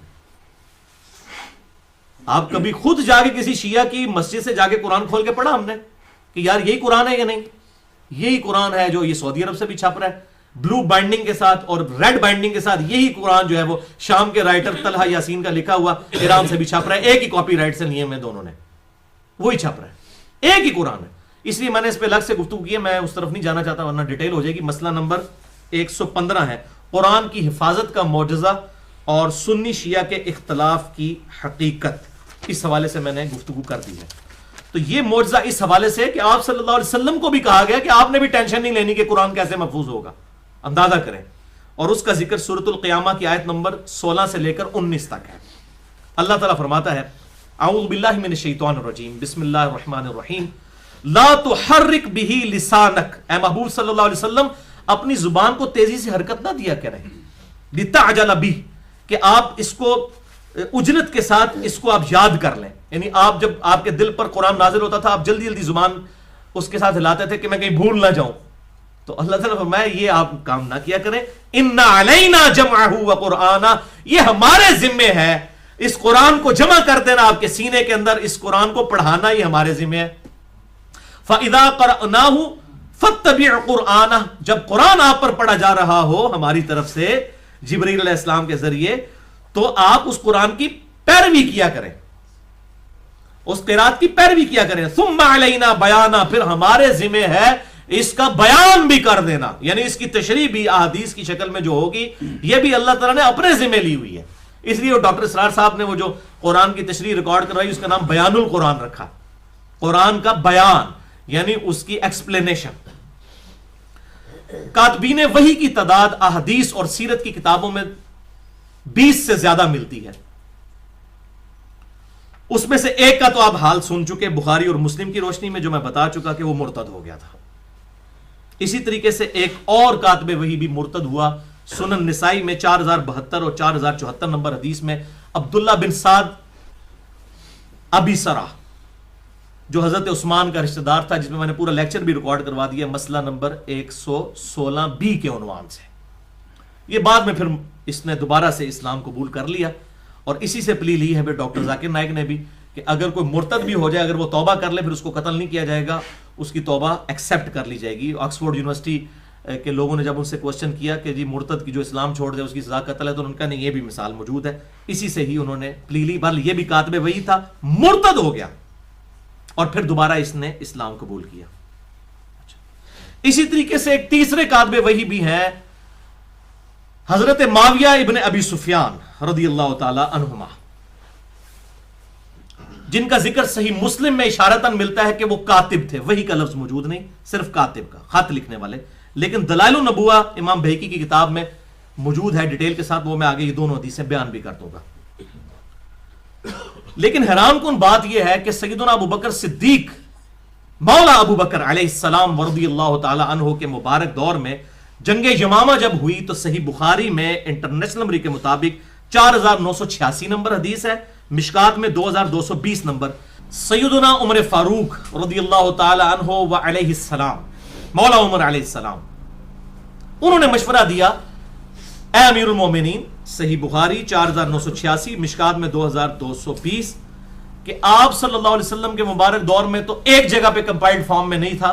آپ کبھی خود جا کے کسی شیعہ کی مسجد سے جا کے قرآن کھول کے پڑھا ہم نے کہ یار یہی قرآن ہے یا نہیں؟ یہی قرآن ہے جو یہ سعودی عرب سے بھی چھپ رہا ہے بلو بائنڈنگ کے ساتھ اور ریڈ بائنڈنگ کے ساتھ. یہی قرآن جو ہے وہ شام کے رائٹر طلحہ یاسین کا لکھا ہوا ایران سے بھی چھپ رہا ہے. ایک ہی کاپی رائٹ سے لیے میں دونوں نے, وہی چھپ رہا ہے. ایک ہی قرآن ہے. اس لیے میں نے اس پہ الگ سے گفتگو کی ہے، میں اس طرف نہیں جانا چاہتا ورنہ ڈیٹیل ہو جائے گی۔ مسئلہ نمبر 115 ہے قرآن کی حفاظت کا معجزہ اور سنی شیعہ کے اختلاف کی حقیقت، اس حوالے سے میں نے گفتگو کر دی ہے۔ تو یہ معجزہ اس حوالے سے کہ آپ صلی اللہ علیہ وسلم کو بھی کہا گیا کہ آپ نے بھی ٹینشن نہیں لینی کہ قرآن کیسے محفوظ ہوگا، اندازہ کریں، اور اس کا ذکر سورۃ القیامہ کی آیت نمبر 16 سے لے کر 19 تک ہے۔ اللہ تعالیٰ فرماتا ہے اعوذ باللہ من الشیطان الرجیم بسم اللہ الرحمن الرحیم لا تحرک بہ لسانک، اے محبوب صلی اللہ علیہ وسلم اپنی زبان کو تیزی سے حرکت نہ دیا کریں، لتعجل بہ، کہ آپ اس کو اجلت کے ساتھ اس کو آپ یاد کر لیں، یعنی آپ جب آپ کے دل پر قرآن نازل ہوتا تھا آپ جلدی جلدی زبان اس کے ساتھ ہلاتے تھے کہ میں کہیں بھول نہ جاؤں، تو اللہ تعالیٰ نے فرمایا یہ آپ کام نہ کیا کریں، ان علینا جمعہ وقرآنہ، یہ ہمارے ذمے ہے اس قرآن کو جمع کر دینا آپ کے سینے کے اندر، اس قرآن کو پڑھانا یہ ہمارے ذمہ ہے۔ فَإِذَا قَرَأْنَاهُ فَاتَّبِعْ قُرْآنَهُ، جب قرآن آپ پر پڑھا جا رہا ہو ہماری طرف سے جبریل علیہ السلام کے ذریعے، تو آپ اس قرآن کی پیروی کیا کریں، اس قرات کی پیروی کیا کریں۔ ثُمَّ عَلَيْنَا بَيَانًا، پھر ہمارے ذمہ ہے اس کا بیان بھی کر دینا، یعنی اس کی تشریح بھی احادیث کی شکل میں جو ہوگی یہ بھی اللہ تعالیٰ نے اپنے ذمہ لی ہوئی ہے۔ اس لیے وہ ڈاکٹر اسرار صاحب نے وہ جو قرآن کی تشریح ریکارڈ کروائی اس کا نام بیان القرآن رکھا، قرآن کا بیان یعنی اس کی ایکسپلینیشن۔ کاتبین وحی کی تعداد احادیث اور سیرت کی کتابوں میں 20 سے زیادہ ملتی ہے، اس میں سے ایک کا تو آپ حال سن چکے، بخاری اور مسلم کی روشنی میں جو میں بتا چکا کہ وہ مرتد ہو گیا تھا۔ اسی طریقے سے ایک اور کاتب وحی بھی مرتد ہوا، سنن نسائی میں 4072 اور 4074 نمبر حدیث میں عبداللہ بن سعد ابی سرا، جو حضرت عثمان کا رشتہ دار تھا، جس میں میں نے پورا لیکچر بھی ریکارڈ کروا دیا، مسئلہ نمبر 116 کے عنوان سے۔ یہ بعد میں پھر اس نے دوبارہ سے اسلام قبول کر لیا، اور اسی سے پلی لی ہے پھر ڈاکٹر ذاکر نائک نے بھی کہ اگر کوئی مرتد بھی ہو جائے، اگر وہ توبہ کر لے پھر اس کو قتل نہیں کیا جائے گا، اس کی توبہ ایکسیپٹ کر لی جائے گی۔ آکسفورڈ یونیورسٹی کے لوگوں نے جب ان سے کوشچن کیا کہ جی مرتد کی جو اسلام چھوڑ دے اس کی سزا قتل ہے، تو ان کا نہیں، یہ بھی مثال موجود ہے، اسی سے ہی انہوں نے پلی لی۔ بہرحال یہ بھی کاتب وہی تھا، مرتد ہو گیا اور پھر دوبارہ اس نے اسلام قبول کیا۔ اسی طریقے سے ایک تیسرے کاتب وہی بھی ہیں حضرت معاویہ ابن ابی سفیان رضی اللہ تعالی عنہما، جن کا ذکر صحیح مسلم میں اشارتاً ملتا ہے کہ وہ کاتب تھے، وہی کا لفظ موجود نہیں، صرف کاتب کا، خط لکھنے والے، لیکن دلائل النبوہ امام بہقی کی کتاب میں موجود ہے ڈیٹیل کے ساتھ، وہ میں آگے یہ دونوں حدیثیں بیان بھی کر دوں گا۔ لیکن حیران کن بات یہ ہے کہ سیدنا ابو بکر صدیق مولا ابو بکر علیہ السلام رضی اللہ تعالی عنہ کے مبارک دور میں جنگ یمامہ جب ہوئی تو صحیح بخاری میں انٹرنیشنل نمبر کے مطابق 4986 نمبر حدیث ہے، مشکات میں 2220 نمبر، سیدنا عمر فاروق رضی اللہ تعالی عنہ و علیہ السلام، مولا عمر علیہ السلام، انہوں نے مشورہ دیا، اے امیر المومنین، صحیح بخاری 4986 مشکات میں 2220، کہ آپ صلی اللہ علیہ وسلم کے مبارک دور میں تو ایک جگہ پہ کمپائلڈ فارم میں نہیں تھا،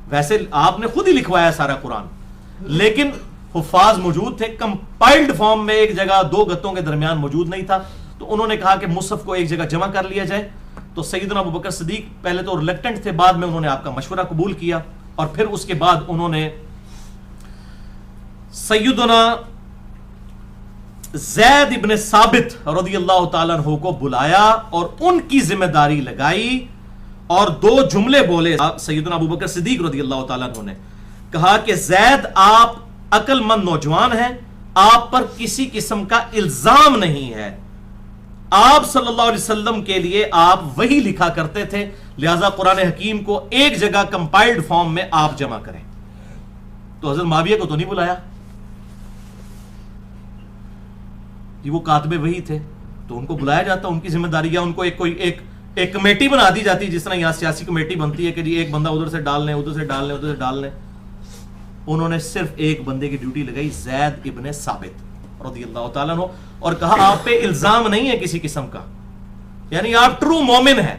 ویسے آپ نے خود ہی لکھوایا سارا قرآن، لیکن حفاظ موجود تھے، کمپائلڈ فارم میں ایک جگہ دو گتوں کے درمیان موجود نہیں تھا، تو انہوں نے کہا کہ مصحف کو ایک جگہ جمع کر لیا جائے۔ تو سیدنا ابو بکر صدیق پہلے تو ریلیکٹنٹ تھے، بعد میں انہوں نے آپ کا مشورہ قبول کیا، اور پھر اس کے بعد انہوں نے سیدنا زید ابن ثابت رضی اللہ تعالیٰ عنہ کو بلایا اور ان کی ذمہ داری لگائی، اور دو جملے بولے سیدنا ابو بکر صدیق رضی اللہ تعالیٰ عنہ نے، کہا کہ زید آپ عقل مند نوجوان ہیں، آپ پر کسی قسم کا الزام نہیں ہے، آپ صلی اللہ علیہ وسلم کے لیے آپ وہی لکھا کرتے تھے، لہذا قرآن حکیم کو ایک جگہ کمپائلڈ فارم میں آپ جمع کریں۔ تو حضرت معاویہ کو تو نہیں بلایا، یہ وہ کاتب وہی تھے، تو ان کو بلایا جاتا، ان کی ذمہ داری، یا ان کو ایک کمیٹی بنا دی جاتی، جس طرح یہاں سیاسی کمیٹی بنتی ہے کہ جی ایک بندہ ادھر سے ڈال لیں، ادھر سے ڈال لیں، ادھر سے ڈال لیں۔ انہوں نے صرف ایک بندے کی ڈیوٹی لگائی، زید ابن ثابت رضی اللہ تعالیٰ عنہ، اور کہا آپ پہ الزام نہیں ہے کسی قسم کا، یعنی آپ ٹرو مومن ہیں،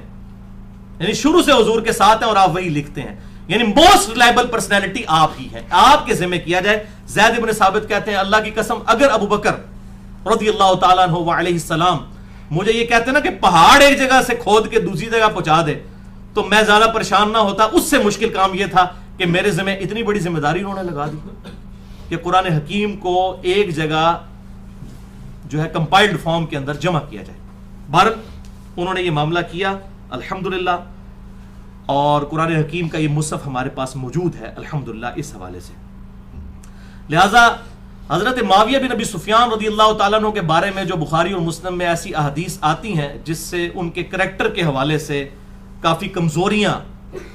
یعنی شروع سے حضور کے ساتھ ہیں اور آپ وہی لکھتے ہیں، یعنی موسٹ ریلائبل پرسنالٹی آپ ہی ہیں، آپ کے ذمہ کیا جائے۔ زید ابن ثابت کہتے ہیں اللہ کی قسم اگر ابو بکر رضی اللہ تعالیٰ عنہ وعلیہ السلام مجھے یہ کہتے ہیں نا کہ پہاڑ ایک جگہ سے کھود کے دوسری جگہ پہنچا دے، تو میں زیادہ پریشان نہ ہوتا. اس سے مشکل کام یہ تھا کہ میرے ذمہ اتنی بڑی ذمہ داری انہوں نے لگا دی کہ قرآن حکیم کو ایک جگہ جو ہے کمپائلڈ فارم کے اندر جمع کیا جائے. بہرحال انہوں نے یہ معاملہ کیا الحمدللہ, اور قرآن حکیم کا یہ مصحف ہمارے پاس موجود ہے الحمدللہ اس حوالے سے. لہذا حضرت معاویہ بن ابی سفیان رضی اللہ تعالیٰ عنہ کے بارے میں جو بخاری اور مسلم میں ایسی احادیث آتی ہیں جس سے ان کے کریکٹر کے حوالے سے کافی کمزوریاں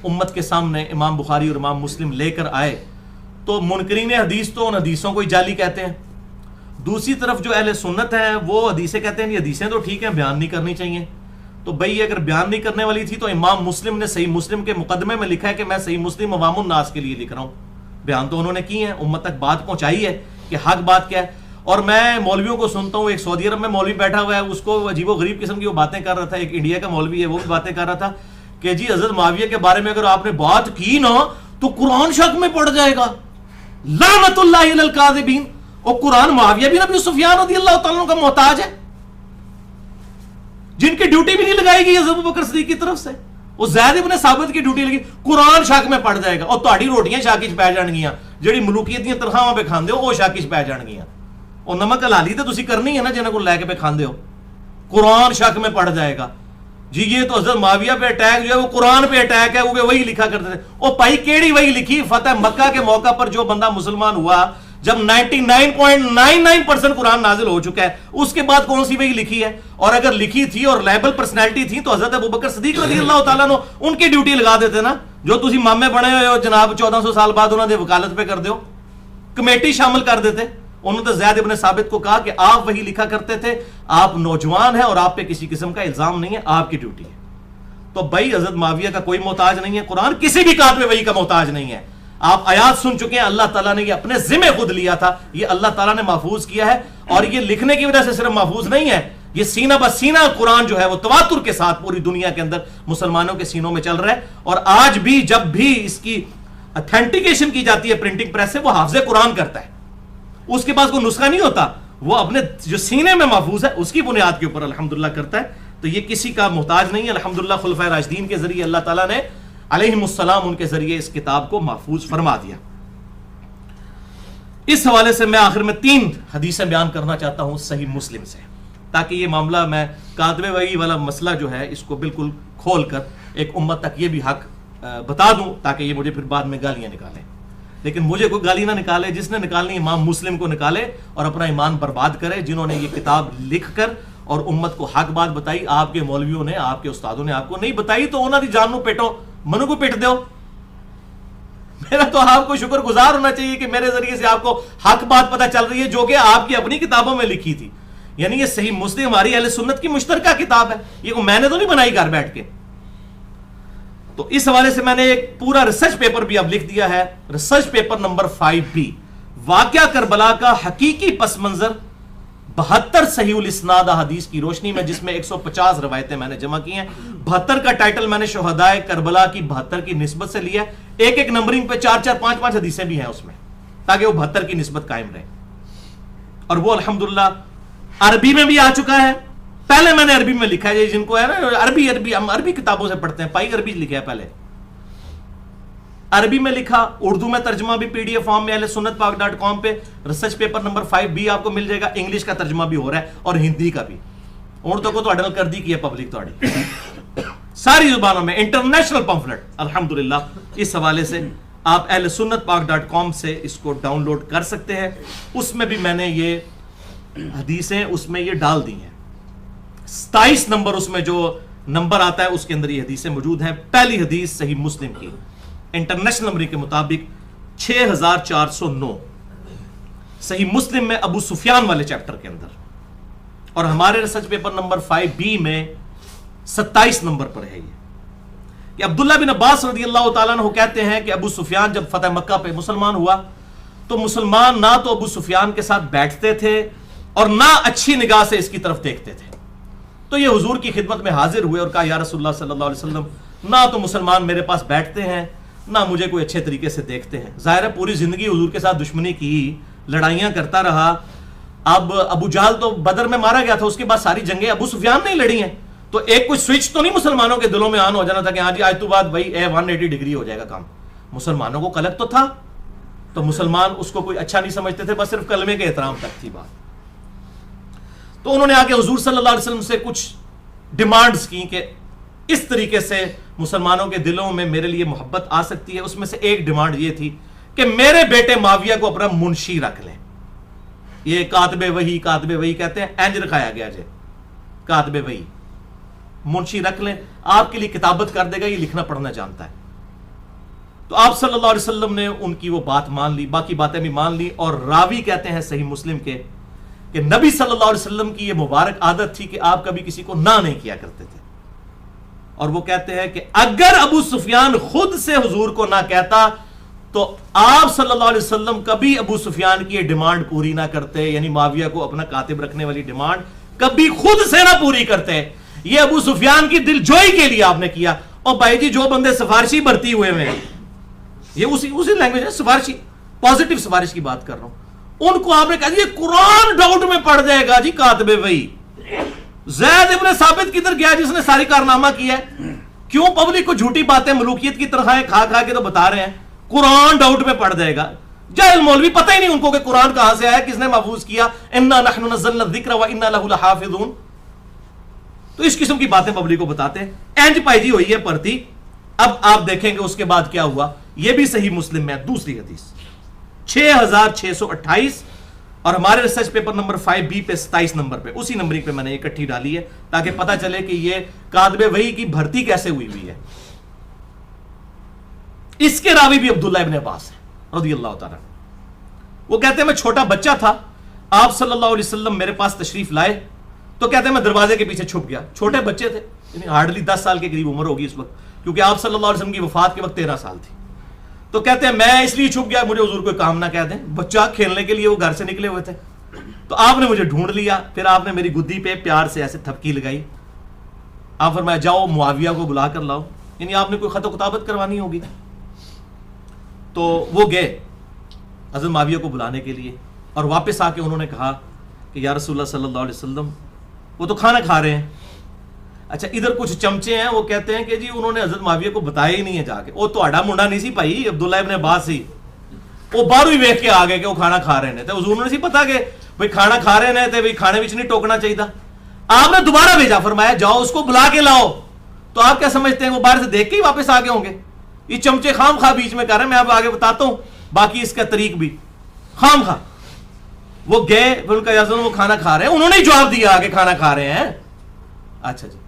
امت کے سامنے امام بخاری اور امام مسلم لے کر آئے, تو منکرین حدیث تو ان حدیثوں کو ہی جعلی کہتے ہیں. دوسری طرف جو اہل سنت ہیں وہ حدیثیں کہتے ہیں یہ حدیثیں تو ٹھیک ہیں, بیان نہیں کرنی چاہیے. تو بھئی اگر بیان نہیں کرنے والی تھی تو امام مسلم نے صحیح مسلم کے مقدمے میں لکھا ہے کہ میں صحیح مسلم عوام الناس کے لیے لکھ رہا ہوں. بیان تو انہوں نے کی ہیں, امت تک بات پہنچائی ہے کہ حق بات کیا ہے. اور میں مولویوں کو سنتا ہوں, ایک سعودی عرب میں مولوی بیٹھا ہوا ہے, اس کو عجیب و غریب قسم کی وہ باتیں کر رہا تھا. ایک انڈیا کا مولوی ہے وہ بھی باتیں کر رہا تھا کہ جی حضرت معاویہ کے بارے میں اگر آپ نے بات کی نا تو قرآن شک میں پڑ جائے گا, لعنت اللہ علی الکاذبین. اور قرآن معاویہ بن ابی سفیان رضی اللہ تعالیٰ عنہ کا محتاج ہے, جن کی ڈیوٹی بھی نہیں لگائی گئی حضرت ابوبکر صدیق کی طرف سے. وہ زید ابن ثابت کی ڈیوٹی لگی, قرآن شک میں پڑ جائے گا. اور تہاڈی روٹیاں شاکی چ پی جان گیاں, جڑی ملوکیت دی تنخواہاں پہ کھاندے ہو وہ شاکی چ پی جان گیاں. اور نمک حلالی تے تسی کرنی ہے نا جنہاں کو لے کے پہ کھاندے ہو. قرآن شک میں پڑ جائے گا جی, یہ تو حضرت معاویہ پہ اٹیک جو ہے وہ قرآن پہ اٹیک ہے, وہ وہی لکھا کرتے تھے. او بھائی کیڑی وہی لکھی؟ فتح مکہ کے موقع پر جو بندہ مسلمان ہوا جب 99.99% قرآن نازل ہو چکا ہے, اس کے بعد کون سی وہی لکھی ہے؟ اور اگر لکھی تھی اور لیبل پرسنالٹی تھی تو حضرت ابوبکر صدیق رضی اللہ تعالیٰ عنہ ان کی ڈیوٹی لگا دیتے نا. جو تسی مامے بنے ہوئے ہو جناب 1400 سال بعد انہوں نے وکالت پہ کر دیو, کمیٹی شامل کر دیتے. انہوں نے زید ابن ثابت کو کہا کہ آپ وہی لکھا کرتے تھے, آپ نوجوان ہیں اور آپ پہ کسی قسم کا الزام نہیں ہے, آپ کی ڈیوٹی ہے. تو بھائی حضرت معاویہ کا کوئی محتاج نہیں ہے, قرآن کسی بھی کاتب وحی کا محتاج نہیں ہے. آپ آیات سن چکے ہیں, اللہ تعالیٰ نے یہ اپنے ذمہ خود لیا تھا, یہ اللہ تعالیٰ نے محفوظ کیا ہے. اور یہ لکھنے کی وجہ سے صرف محفوظ نہیں ہے, یہ سینہ بسینہ قرآن جو ہے وہ تواتر کے ساتھ پوری دنیا کے اندر مسلمانوں کے سینوں میں چل رہا ہے. اور آج بھی جب بھی اس کی اتھینٹیکیشن کی جاتی ہے پرنٹنگ پریس سے, وہ حافظ قرآن کرتا ہے, اس کے پاس کوئی نسخہ نہیں ہوتا, وہ اپنے جو سینے میں محفوظ ہے اس کی بنیاد کے اوپر الحمدللہ کرتا ہے. تو یہ کسی کا محتاج نہیں ہے. الحمدللہ خلفائے راشدین کے ذریعے اللہ تعالیٰ نے علیہم السلام ان کے ذریعے اس کتاب کو محفوظ فرما دیا. اس حوالے سے میں آخر میں 3 حدیثیں بیان کرنا چاہتا ہوں صحیح مسلم سے, تاکہ یہ معاملہ میں کاتب وحی والا مسئلہ جو ہے اس کو بالکل کھول کر ایک امت تک یہ بھی حق بتا دوں, تاکہ یہ مجھے پھر بعد میں گالیاں نکالیں. لیکن مجھے کوئی گالی نہ نکالے, جس نے نکالنی امام مسلم کو نکالے اور اپنا ایمان برباد کرے, جنہوں نے یہ کتاب لکھ کر اور امت کو حق بات بتائی. آپ کے مولویوں نے, آپ کے استادوں نے آپ کو نہیں بتائی تو انہوں نے جان نو پیٹو, منو کو پیٹ دیو. میرا تو آپ کو شکر گزار ہونا چاہیے کہ میرے ذریعے سے آپ کو حق بات پتہ چل رہی ہے, جو کہ آپ کی اپنی کتابوں میں لکھی تھی. یعنی یہ صحیح مسلم ہماری اہل سنت کی مشترکہ کتاب ہے, یہ میں نے تو نہیں بنائی گھر بیٹھ کے. تو اس حوالے سے میں نے ایک پورا ریسرچ پیپر بھی اب لکھ دیا ہے, ریسرچ پیپر نمبر 5B, واقعہ کربلا کا حقیقی پس منظر 72 صحیح الاسناد احادیث کی روشنی میں, جس میں 150 روایتیں میں نے جمع کی ہیں. 72 کا ٹائٹل میں نے شہدائے کربلا کی 72 کی نسبت سے لیا ہے. ایک ایک نمبرنگ پہ 4-4 5-5 حدیثیں بھی ہیں اس میں, تاکہ وہ 72 کی نسبت قائم رہے. اور وہ الحمدللہ عربی میں بھی آ چکا ہے. پہلے میں نے عربی میں لکھا ہے, جن کو ہے نا عربی ہم عربی کتابوں سے پڑھتے ہیں, پائی عربی لکھا ہے, پہلے عربی میں لکھا, اردو میں ترجمہ بھی PDF فارم میں اہل سنت پاک.com پہ ریسرچ پیپر نمبر 5B آپ کو مل جائے گا. انگلش کا ترجمہ بھی ہو رہا ہے اور ہندی کا بھی. اردو کو تو اڈل کر دی کی ہے پبلک تھوڑی, ساری زبانوں میں انٹرنیشنل پمفلٹ الحمدللہ. اس حوالے سے آپ اہل سنت پاک.com سے اس کو ڈاؤن لوڈ کر سکتے ہیں. اس میں بھی میں نے یہ حدیثیں اس میں یہ ڈال دی ہیں. 27 نمبر اس میں جو نمبر آتا ہے اس کے اندر یہ حدیثیں موجود ہیں. پہلی حدیث صحیح مسلم کی انٹرنیشنل نمبر کے مطابق 6409 صحیح مسلم میں ابو سفیان والے چیپٹر کے اندر, اور ہمارے ریسرچ پیپر نمبر 5B میں 27 نمبر پر ہے یہ کہ عبداللہ بن عباس رضی اللہ تعالیٰ عنہ کہتے ہیں کہ ابو سفیان جب فتح مکہ پہ مسلمان ہوا تو مسلمان نہ تو ابو سفیان کے ساتھ بیٹھتے تھے اور نہ اچھی نگاہ سے اس کی طرف دیکھتے تھے. تو یہ حضور کی خدمت میں حاضر ہوئے اور کہا یا رسول اللہ صلی اللہ علیہ وسلم, نہ تو مسلمان میرے پاس بیٹھتے ہیں نہ مجھے کوئی اچھے طریقے سے دیکھتے ہیں. ظاہر ہے پوری زندگی حضور کے ساتھ دشمنی کی, لڑائیاں کرتا رہا. اب ابو جہل تو بدر میں مارا گیا تھا, اس کے بعد ساری جنگیں ابو سفیان نے لڑی ہیں. تو ایک کوئی سوئچ تو نہیں مسلمانوں کے دلوں میں آن ہو جانا تھا کہ ہاں جی آج تو بعد بھائی 180 ڈگری ہو جائے گا کام. مسلمانوں کو قلق تو تھا, تو مسلمان اس کو کوئی اچھا نہیں سمجھتے تھے, بس صرف کلمے کے احترام تک تھی بات. تو انہوں نے آ کے حضور صلی اللہ علیہ وسلم سے کچھ ڈیمانڈز کی کہ اس طریقے سے مسلمانوں کے دلوں میں میرے لیے محبت آ سکتی ہے. اس میں سے ایک ڈیمانڈ یہ تھی کہ میرے بیٹے معاویہ کو اپنا منشی رکھ لیں. یہ کاتب وحی کہتے ہیں, اینج رکھایا گیا جے کاتب وحی, منشی رکھ لیں, آپ کے لیے کتابت کر دے گا, یہ لکھنا پڑھنا جانتا ہے. تو آپ صلی اللہ علیہ وسلم نے ان کی وہ بات مان لی, باقی باتیں بھی مان لی. اور راوی کہتے ہیں صحیح مسلم کے کہ نبی صلی اللہ علیہ وسلم کی یہ مبارک عادت تھی کہ آپ کبھی کسی کو نہ نہیں کیا کرتے تھے. اور وہ کہتے ہیں کہ اگر ابو سفیان خود سے حضور کو نہ کہتا تو آپ صلی اللہ علیہ وسلم کبھی ابو سفیان کی یہ ڈیمانڈ پوری نہ کرتے, یعنی معاویہ کو اپنا کاتب رکھنے والی ڈیمانڈ کبھی خود سے نہ پوری کرتے. یہ ابو سفیان کی دل جوئی کے لیے آپ نے کیا. اور بھائی جی جو بندے سفارشی بھرتی ہوئے ہیں, یہ اسی لینگویج ہے, سفارشی, پازیٹیو سفارش کی بات کر رہا ہوں, ان کو آپ نے کہا یہ قرآن ڈاؤٹ میں پڑ جائے گا جی کاتب وحی. زید ابن ثابت کدھر گیا جس نے ساری کارنامہ کیا ہے؟ کیوں پبلک کو جھوٹی باتیں ملوکیت کی تنخواہیں کھا کے تو بتا رہے ہیں قرآن ڈاؤٹ میں پڑ جائے گا. جاہل مولوی پتہ ہی نہیں ان کو کہ قرآن کہاں سے آیا, کس نے محفوظ کیا, انا نحن نزلنا الذکر وانا لہ لحافظون. تو اس قسم کی باتیں پبلک کو بتاتے ہیں. اینج پائی جی ہوئی ہے پرتی. اب آپ دیکھیں گے اس کے بعد کیا ہوا. یہ بھی صحیح مسلم میں دوسری حدیث 6628, اور ہمارے ریسرچ پیپر نمبر 5B پہ 27 نمبر پہ, اسی نمبرنگ پہ میں نے اکٹھی ڈالی ہے تاکہ پتہ چلے کہ یہ کاتب وحی کی بھرتی کیسے ہوئی ہے. اس کے راوی بھی عبداللہ ابن عباس ہیں رضی اللہ تعالیٰ. وہ کہتے ہیں میں چھوٹا بچہ تھا, آپ صلی اللہ علیہ وسلم میرے پاس تشریف لائے تو کہتے ہیں میں دروازے کے پیچھے چھپ گیا. چھوٹے بچے تھے, یعنی ہارڈلی 10 سال کے قریب عمر ہوگی اس وقت, کیونکہ آپ صلی اللہ علیہ وسلم کی وفات کے وقت 13 سال تھی. تو کہتے ہیں میں اس لیے چھپ گیا مجھے حضور کوئی کام نہ کہہ دیں. بچہ کھیلنے کے لیے وہ گھر سے نکلے ہوئے تھے, تو آپ نے مجھے ڈھونڈ لیا. پھر آپ نے میری گدی پہ پیار سے ایسے تھپکی لگائی. آپ فرمایا جاؤ معاویہ کو بلا کر لاؤ, یعنی آپ نے کوئی خط و کتابت کروانی ہوگی. تو وہ گئے حضرت معاویہ کو بلانے کے لیے, اور واپس آ کے انہوں نے کہا کہ یا رسول اللہ صلی اللہ علیہ وسلم وہ تو کھانا کھا رہے ہیں. اچھا ادھر کچھ چمچے ہیں, وہ کہتے ہیں کہ جی انہوں نے حضرت معاویہ کو بتایا ہی نہیں ہے جا کے. وہ تو آڈا منڈا نہیں سی پائی عبداللہ ابن عباس ہی, وہ باہر ہی ویکھ کے آ گئے کہ وہ کھانا کھا رہے ہیں. حضور نے سی پتا کہ بھائی کھانا کھا رہے ہیں, بھائی کھانے وچ نہیں ٹوکنا چاہیے. آپ نے دوبارہ بھیجا, فرمایا جاؤ اس کو بلا کے لاؤ. تو آپ کیا سمجھتے ہیں وہ باہر سے دیکھ کے ہی واپس آ گئے ہوں گے؟ یہ چمچے خام خواہ بیچ میں کر رہے ہیں, میں آپ آگے بتاتا ہوں باقی اس کا طریق بھی خام خواہ. وہ گئے, ان کا یازن وہ کھانا کھا رہے ہیں, انہوں نے جواب دیا آگے کھانا کھا رہے ہیں. اچھا جی,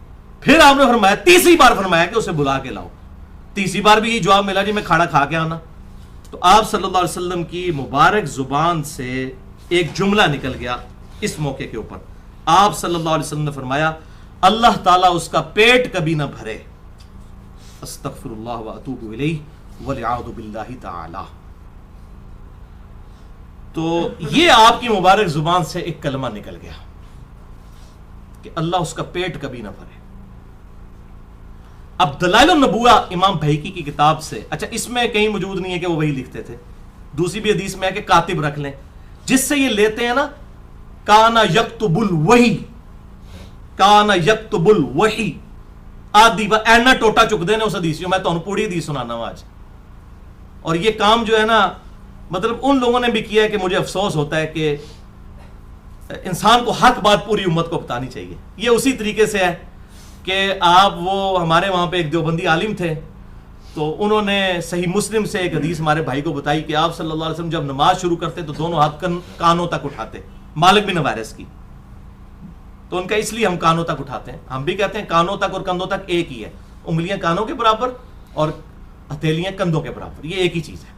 پھر آپ نے فرمایا تیسری بار فرمایا کہ اسے بلا کے لاؤ. تیسری بار بھی یہ جواب ملا جی میں کھانا کھا کے آنا. تو آپ صلی اللہ علیہ وسلم کی مبارک زبان سے ایک جملہ نکل گیا اس موقع کے اوپر. آپ صلی اللہ علیہ وسلم نے فرمایا اللہ تعالیٰ اس کا پیٹ کبھی نہ بھرے. استغفر اللہ واتوب الیہ والعیاذ باللہ تعالی. تو یہ آپ کی مبارک زبان سے ایک کلمہ نکل گیا کہ اللہ اس کا پیٹ کبھی نہ بھرے. اب دلائل النبوہ امام بہقی کی کتاب سے, اچھا اس میں کہیں موجود نہیں ہے کہ وہ وہی لکھتے تھے, دوسری بھی حدیث میں ہے کہ کاتب رکھ لیں, جس سے یہ لیتے ہیں نا کانا یکتب الوحی, کانا یکتب الوحی آدھی اینا ٹوٹا چک دینے اس حدیث میں تو پوری حدیث سنانا ہوں آج. اور یہ کام جو ہے نا مطلب ان لوگوں نے بھی کیا ہے کہ مجھے افسوس ہوتا ہے کہ انسان کو حق بات پوری امت کو بتانی چاہیے. یہ اسی طریقے سے ہے کہ آپ وہ ہمارے وہاں پہ ایک دیوبندی عالم تھے, تو انہوں نے صحیح مسلم سے ایک حدیث ہمارے بھائی کو بتائی کہ آپ صلی اللہ علیہ وسلم جب نماز شروع کرتے تو دونوں ہاتھ کانوں تک اٹھاتے, مالک بن حویرث کی. تو ان کا اس لیے ہم کانوں تک اٹھاتے ہیں. ہم بھی کہتے ہیں کانوں تک اور کندھوں تک ایک ہی ہے, انگلیاں کانوں کے برابر اور ہتھیلیاں کندھوں کے برابر, یہ ایک ہی چیز ہے.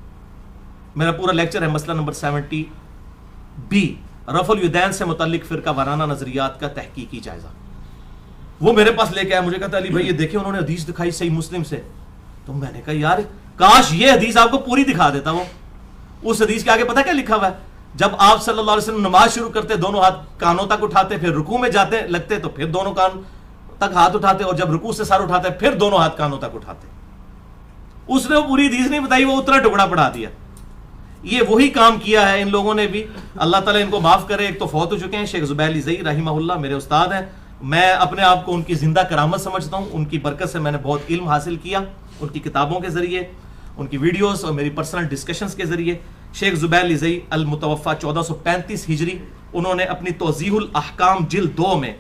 میرا پورا لیکچر ہے مسئلہ نمبر 70B, رفع الیدین سے متعلق فرقہ وارانہ نظریات کا تحقیقی جائزہ. وہ میرے پاس لے کے آیا, مجھے کہتا علی بھائی یہ دیکھیں انہوں نے حدیث دکھائی صحیح مسلم سے. تو میں نے کہا یار کاش یہ حدیث آپ کو پوری دکھا دیتا. وہ اس حدیث کے آگے پتہ کیا لکھا ہوا ہے, جب آپ صلی اللہ علیہ وسلم نماز شروع کرتے دونوں ہاتھ کانوں تک اٹھاتے, پھر رکوع میں جاتے لگتے تو پھر دونوں کان تک ہاتھ اٹھاتے, اور جب رکوع سے سر اٹھاتے پھر دونوں ہاتھ کانوں تک اٹھاتے. اس نے وہ پوری حدیث نہیں بتائی, وہ اتنا ٹکڑا پڑھا دیا. یہ وہی کام کیا ہے ان لوگوں نے بھی, اللہ تعالیٰ ان کو معاف کرے. ایک تو فوت ہو چکے ہیں شیخ زبیر علی زئی رحمہ اللہ, میرے استاد ہیں, میں اپنے آپ کو ان کی زندہ کرامت سمجھتا ہوں. ان کی برکت سے میں نے بہت علم حاصل کیا, ان کی کتابوں کے ذریعے, ان کی ویڈیوز اور میری پرسنل ڈسکشنز کے ذریعے. شیخ زبیر لزئی المتوفا 1435 ہجری, انہوں نے اپنی توضیح الاحکام جلد 2 میں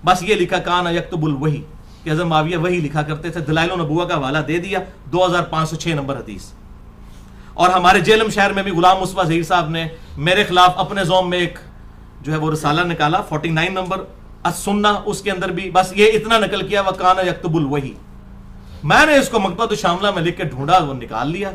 بس یہ لکھا کان یکتب الوحی کہ حضرت معاویہ وہی لکھا کرتے تھے. دلائل النبوہ کا حوالہ دے دیا, 2506 نمبر حدیث. اور ہمارے جیلم شہر میں بھی غلام مصطفیٰ ظہیر صاحب نے میرے خلاف اپنے زوم میں ایک جو ہے وہ رسالہ نکالا 49 نمبر السنہ, اس کے اندر بھی بس یہ اتنا نقل کیا وکان یکتب الوحی. میں نے اس کو مکتبۃ الشاملہ میں لکھ کے ڈھونڈا, وہ نکال لیا.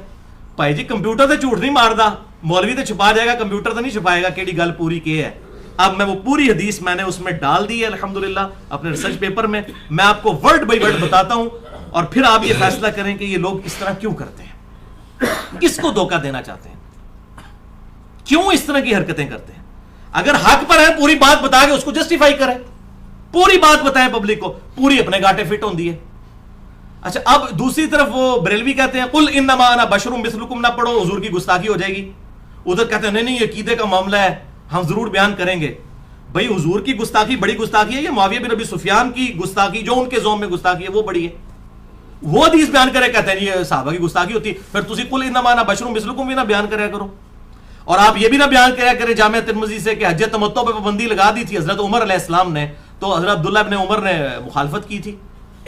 بھائی جی کمپیوٹر تے جھوٹ نہیں ماردا, مولوی تے چھپا جائے گا, کمپیوٹر تے نہیں چھپائے گا کیڑی گل پوری کی ہے. اب میں وہ پوری حدیث میں نے اس میں ڈال دی ہے الحمدللہ اپنے ریسرچ پیپر میں. میں آپ کو ورڈ بائی ورڈ بتاتا ہوں اور پھر آپ یہ فیصلہ کریں کہ یہ لوگ اس طرح کیوں کرتے ہیں, کس کو دھوکہ دینا چاہتے ہیں, کیوں اس طرح کی حرکتیں کرتے ہیں. اگر حق پر ہے پوری بات بتا کے اس کو جسٹیفائی کریں, پوری بات بتائیں پبلک کو, پوری اپنے گاٹے فٹ ہوندی ہے. اچھا اب دوسری طرف وہ بریلوی کہتے ہیں قل انما انا بشر مثلکم, نہ پڑھو حضور کی گستاخی ہو جائے گی. ادھر کہتے ہیں نہیں یہ عقیدے کا معاملہ ہے, ہم ضرور بیان کریں گے. بھائی حضور کی گستاخی بڑی گستاخی ہے یا معاویہ بن ابی سفیان کی گستاخی جو ان کے زوم میں گستاخی ہے وہ بڑی ہے؟ وہ حدیث بیان کرے, کہتے ہیں یہ صحابہ کی گستاخی ہوتی, پھر تسی قل انما انا بشر مثلکم بھی نہ بیان کریا کرو. اور آپ یہ بھی نہ بیان کریا کرے جامعہ ترمذی سے کہ حج تمتع پہ پابندی لگا دی تھی حضرت عمر علیہ السلام نے, تو حضرت عبداللہ ابن عمر نے مخالفت کی تھی,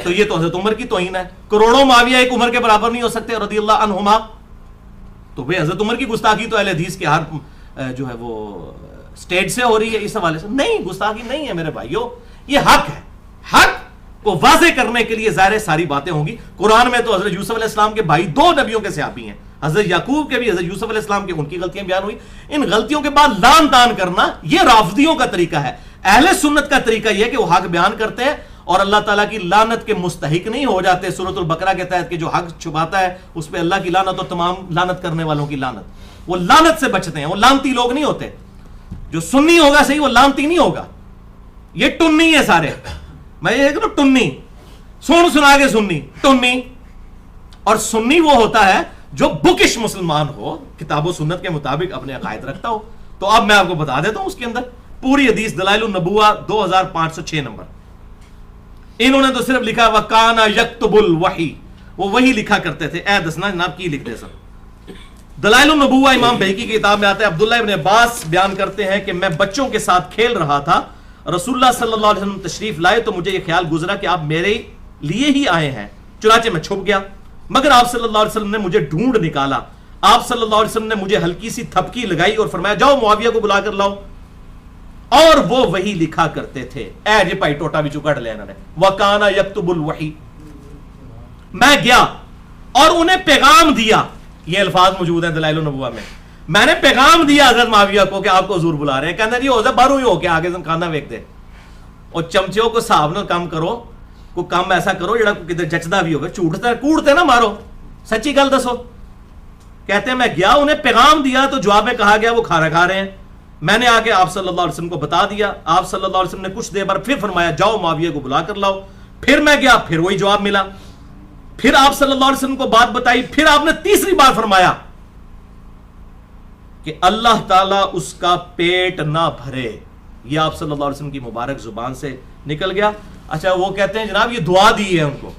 تو یہ تو حضرت عمر کی توہین ہے. کروڑوں معاویہ ایک عمر کے برابر نہیں ہو سکتے رضی اللہ عنہما, تو بھئی حضرت عمر کی گستاخی تو اہل حدیث کے ہر جو ہے وہ سٹیج سے ہو رہی ہے, اس حوالے سے نہیں, گستاخی نہیں ہے میرے بھائیوں, یہ حق ہے. حق کو واضح کرنے کے لیے ظاہر ساری باتیں ہوں گی. قرآن میں تو حضرت یوسف علیہ السلام کے بھائی 2 نبیوں کے صحابی ہیں, حضرت یعقوب کے بھی, حضرت یوسف علیہ السلام کے, ان کی غلطیاں بیان ہوئی. ان غلطیوں کے بعد لان تان کرنا یہ رافضیوں کا طریقہ ہے. اہل سنت کا طریقہ یہ کہ وہ حق بیان کرتے ہیں اور اللہ تعالیٰ کی لعنت کے مستحق نہیں ہو جاتے. سورۃ البقرہ کے تحت کہ جو حق چھپاتا ہے اس پہ اللہ کی لعنت اور تمام لعنت کرنے والوں کی لعنت, وہ لعنت سے بچتے ہیں, وہ لعنتی لوگ نہیں ہوتے. جو سنی ہوگا صحیح, وہ لعنتی نہیں ہوگا. یہ ٹنی ہے سارے, میں یہ کہوں ٹنی, سن سنا کے سنی, ٹنی. اور سنی وہ ہوتا ہے جو بکش مسلمان ہو, کتاب و سنت کے مطابق اپنے عقائد رکھتا ہو. تو اب میں آپ کو بتا دیتا ہوں اس کے اندر پوری حدیث دلائل النبوہ 2506 نمبر. انہوں نے تو صرف لکھا وَكَانَ يَكْتُبُ الْوَحِي, وہ وہی لکھا کرتے تھے. اے دسنا جناب کی لکھ دے سر. دلائل النبوہ امام بہقی کی کتاب میں آتا ہے, عبداللہ ابن عباس بیان کرتے ہیں کہ میں بچوں کے ساتھ کھیل رہا تھا, رسول اللہ صلی اللہ علیہ وسلم تشریف لائے تو مجھے یہ خیال گزرا کہ آپ میرے لیے ہی آئے ہیں, چنانچہ میں چھپ گیا, مگر آپ صلی اللہ علیہ وسلم نے مجھے ڈھونڈ نکالا. آپ صلی اللہ علیہ وسلم نے مجھے ہلکی سی تھپکی لگائی اور فرمایا جاؤ معاویہ کو بلا کر لاؤ, اور وہ وہی لکھا کرتے تھے. اے جی پائی ٹوٹا بھی چکڑ لیا انہوں نے, وَكَانَ يَكْتُبُ الْوَحِي. میں گیا اور انہیں پیغام دیا, یہ الفاظ موجود ہیں دلائل النبوہ میں, میں نے پیغام دیا حضرت معاویہ کو کہ آپ کو حضور بلا رہے ہیں. کہنا جی ہو جائے باہروں ہی ہو کے آگے کھانا ویک دے, اور چمچوں کو صاحب نہ کام کرو, کوئی کام ایسا کرو جڑا کدھر جچدا بھی ہوگا. جھوٹتا کوڑتے نہ مارو, سچی گل دسو. کہتے ہیں میں گیا, انہیں پیغام دیا تو جواب میں کہا گیا وہ کھانا کھا رہے ہیں. میں نے آ کے آپ صلی اللہ علیہ وسلم کو بتا دیا. آپ صلی اللہ علیہ وسلم نے کچھ دیر بعد پھر فرمایا جاؤ معاویہ کو بلا کر لاؤ. پھر میں گیا, پھر وہی جواب ملا. پھر آپ صلی اللہ علیہ وسلم کو بات بتائی, پھر آپ نے تیسری بار فرمایا کہ اللہ تعالیٰ اس کا پیٹ نہ بھرے. یہ آپ صلی اللہ علیہ وسلم کی مبارک زبان سے نکل گیا. اچھا وہ کہتے ہیں جناب یہ دعا دی ہے ان کو,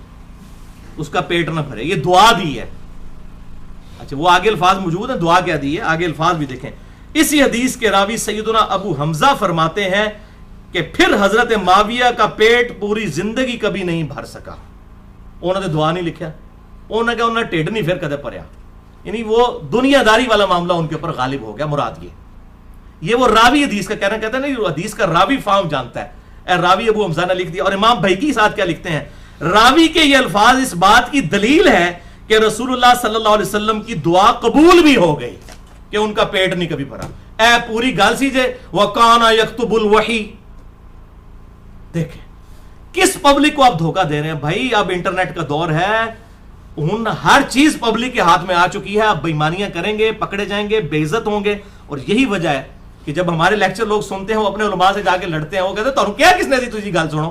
اس کا پیٹ نہ بھرے, یہ دعا دی ہے. اچھا وہ آگے الفاظ موجود ہیں, دعا کیا دی ہے, آگے الفاظ بھی دیکھیں. اسی حدیث کے راوی سیدنا ابو حمزہ فرماتے ہیں کہ پھر حضرت معاویہ کا پیٹ پوری زندگی کبھی نہیں بھر سکا. انہوں نے دعا نہیں لکھا, انہوں نے کہا انہوں نے ٹیڈ نہیں پھر کدے پریا, یعنی وہ دنیا داری والا معاملہ ان کے اوپر غالب ہو گیا. مراد یہ وہ راوی حدیث کا کہنا, کہتے ہیں نا حدیث کا راوی فارم جانتا ہے. اے راوی ابو حمزہ نے لکھ دیا. اور امام بہقی ساتھ کیا لکھتے ہیں, راوی کے یہ الفاظ اس بات کی دلیل ہے کہ رسول اللہ صلی اللہ علیہ وسلم کی دعا قبول بھی ہو گئی کہ ان کا پیٹ نہیں کبھی بھرا. اے پوری گل سی جے وَكَانَ يَكْتُبُ الْوَحِي. دیکھیں کس پبلک کو آپ دھوکہ دے رہے ہیں بھائی. اب انٹرنیٹ کا دور ہے, ہر چیز پبلک کے ہاتھ میں آ چکی ہے. اب بےمانیاں کریں گے, پکڑے جائیں گے, بے عزت ہوں گے. اور یہی وجہ ہے کہ جب ہمارے لیکچر لوگ سنتے ہیں وہ اپنے علماء سے جا کے لڑتے ہیں, وہ کہتے ہیں تو کیا کس نے دی تجھے گل سنو,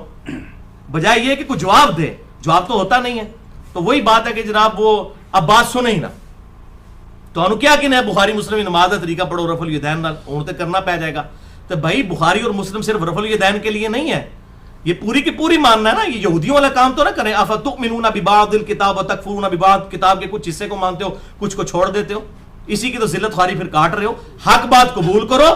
بجائے یہ کہ کوئی جواب دے. جواب تو ہوتا نہیں ہے. تو وہی بات ہے کہ جناب وہ اب بات سنے ہی نہ, تو انہوں کیا کہنا ہے بخاری مسلم نماز کا طریقہ پڑھو رفع الیدین نال, انہوں تے کرنا پہ جائے گا. تو بھائی بخاری اور مسلم صرف رفع الیدین کے لیے نہیں ہے, یہ پوری کی پوری ماننا ہے نا, یہ یہودیوں والا کام تو نہ کریں. افتؤمنون ببعض الکتاب وتکفرون ببعض, کتاب کے کچھ حصے کو مانتے ہو کچھ کو چھوڑ دیتے ہو, اسی کی تو ذلت خواری پھر کاٹ رہے ہو. حق بات قبول کرو,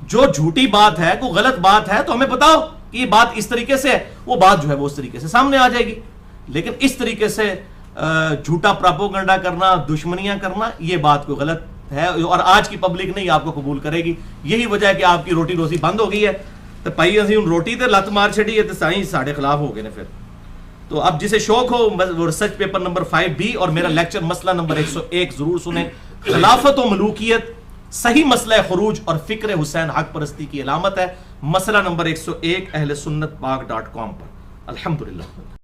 جو جھوٹی بات ہے کوئی غلط بات ہے تو ہمیں بتاؤ کہ یہ بات اس طریقے سے ہے, وہ بات جو ہے وہ اس طریقے سے سامنے آ جائے گی. لیکن اس طریقے سے جھوٹا پراپوگنڈا کرنا, دشمنیاں کرنا, یہ بات کو غلط ہے, اور آج کی پبلک نہیں آپ کو قبول کرے گی. یہی وجہ ہے کہ آپ کی روٹی روزی بند ہو گئی ہے. تو پائی اسی ان روٹی تے لت مار چھڑی ہے تو سائیں ساڑھے خلاف ہو گئے نے. پھر تو اب جسے شوق ہو وہ ریسرچ پیپر نمبر 5B اور میرا لیکچر مسئلہ نمبر 101 ضرور سنیں. خلافت و ملوکیت, صحیح مسئلہ خروج اور فکر حسین حق پرستی کی علامت ہے. مسئلہ نمبر 101 اہل سنت پاک .com پر. الحمدللہ.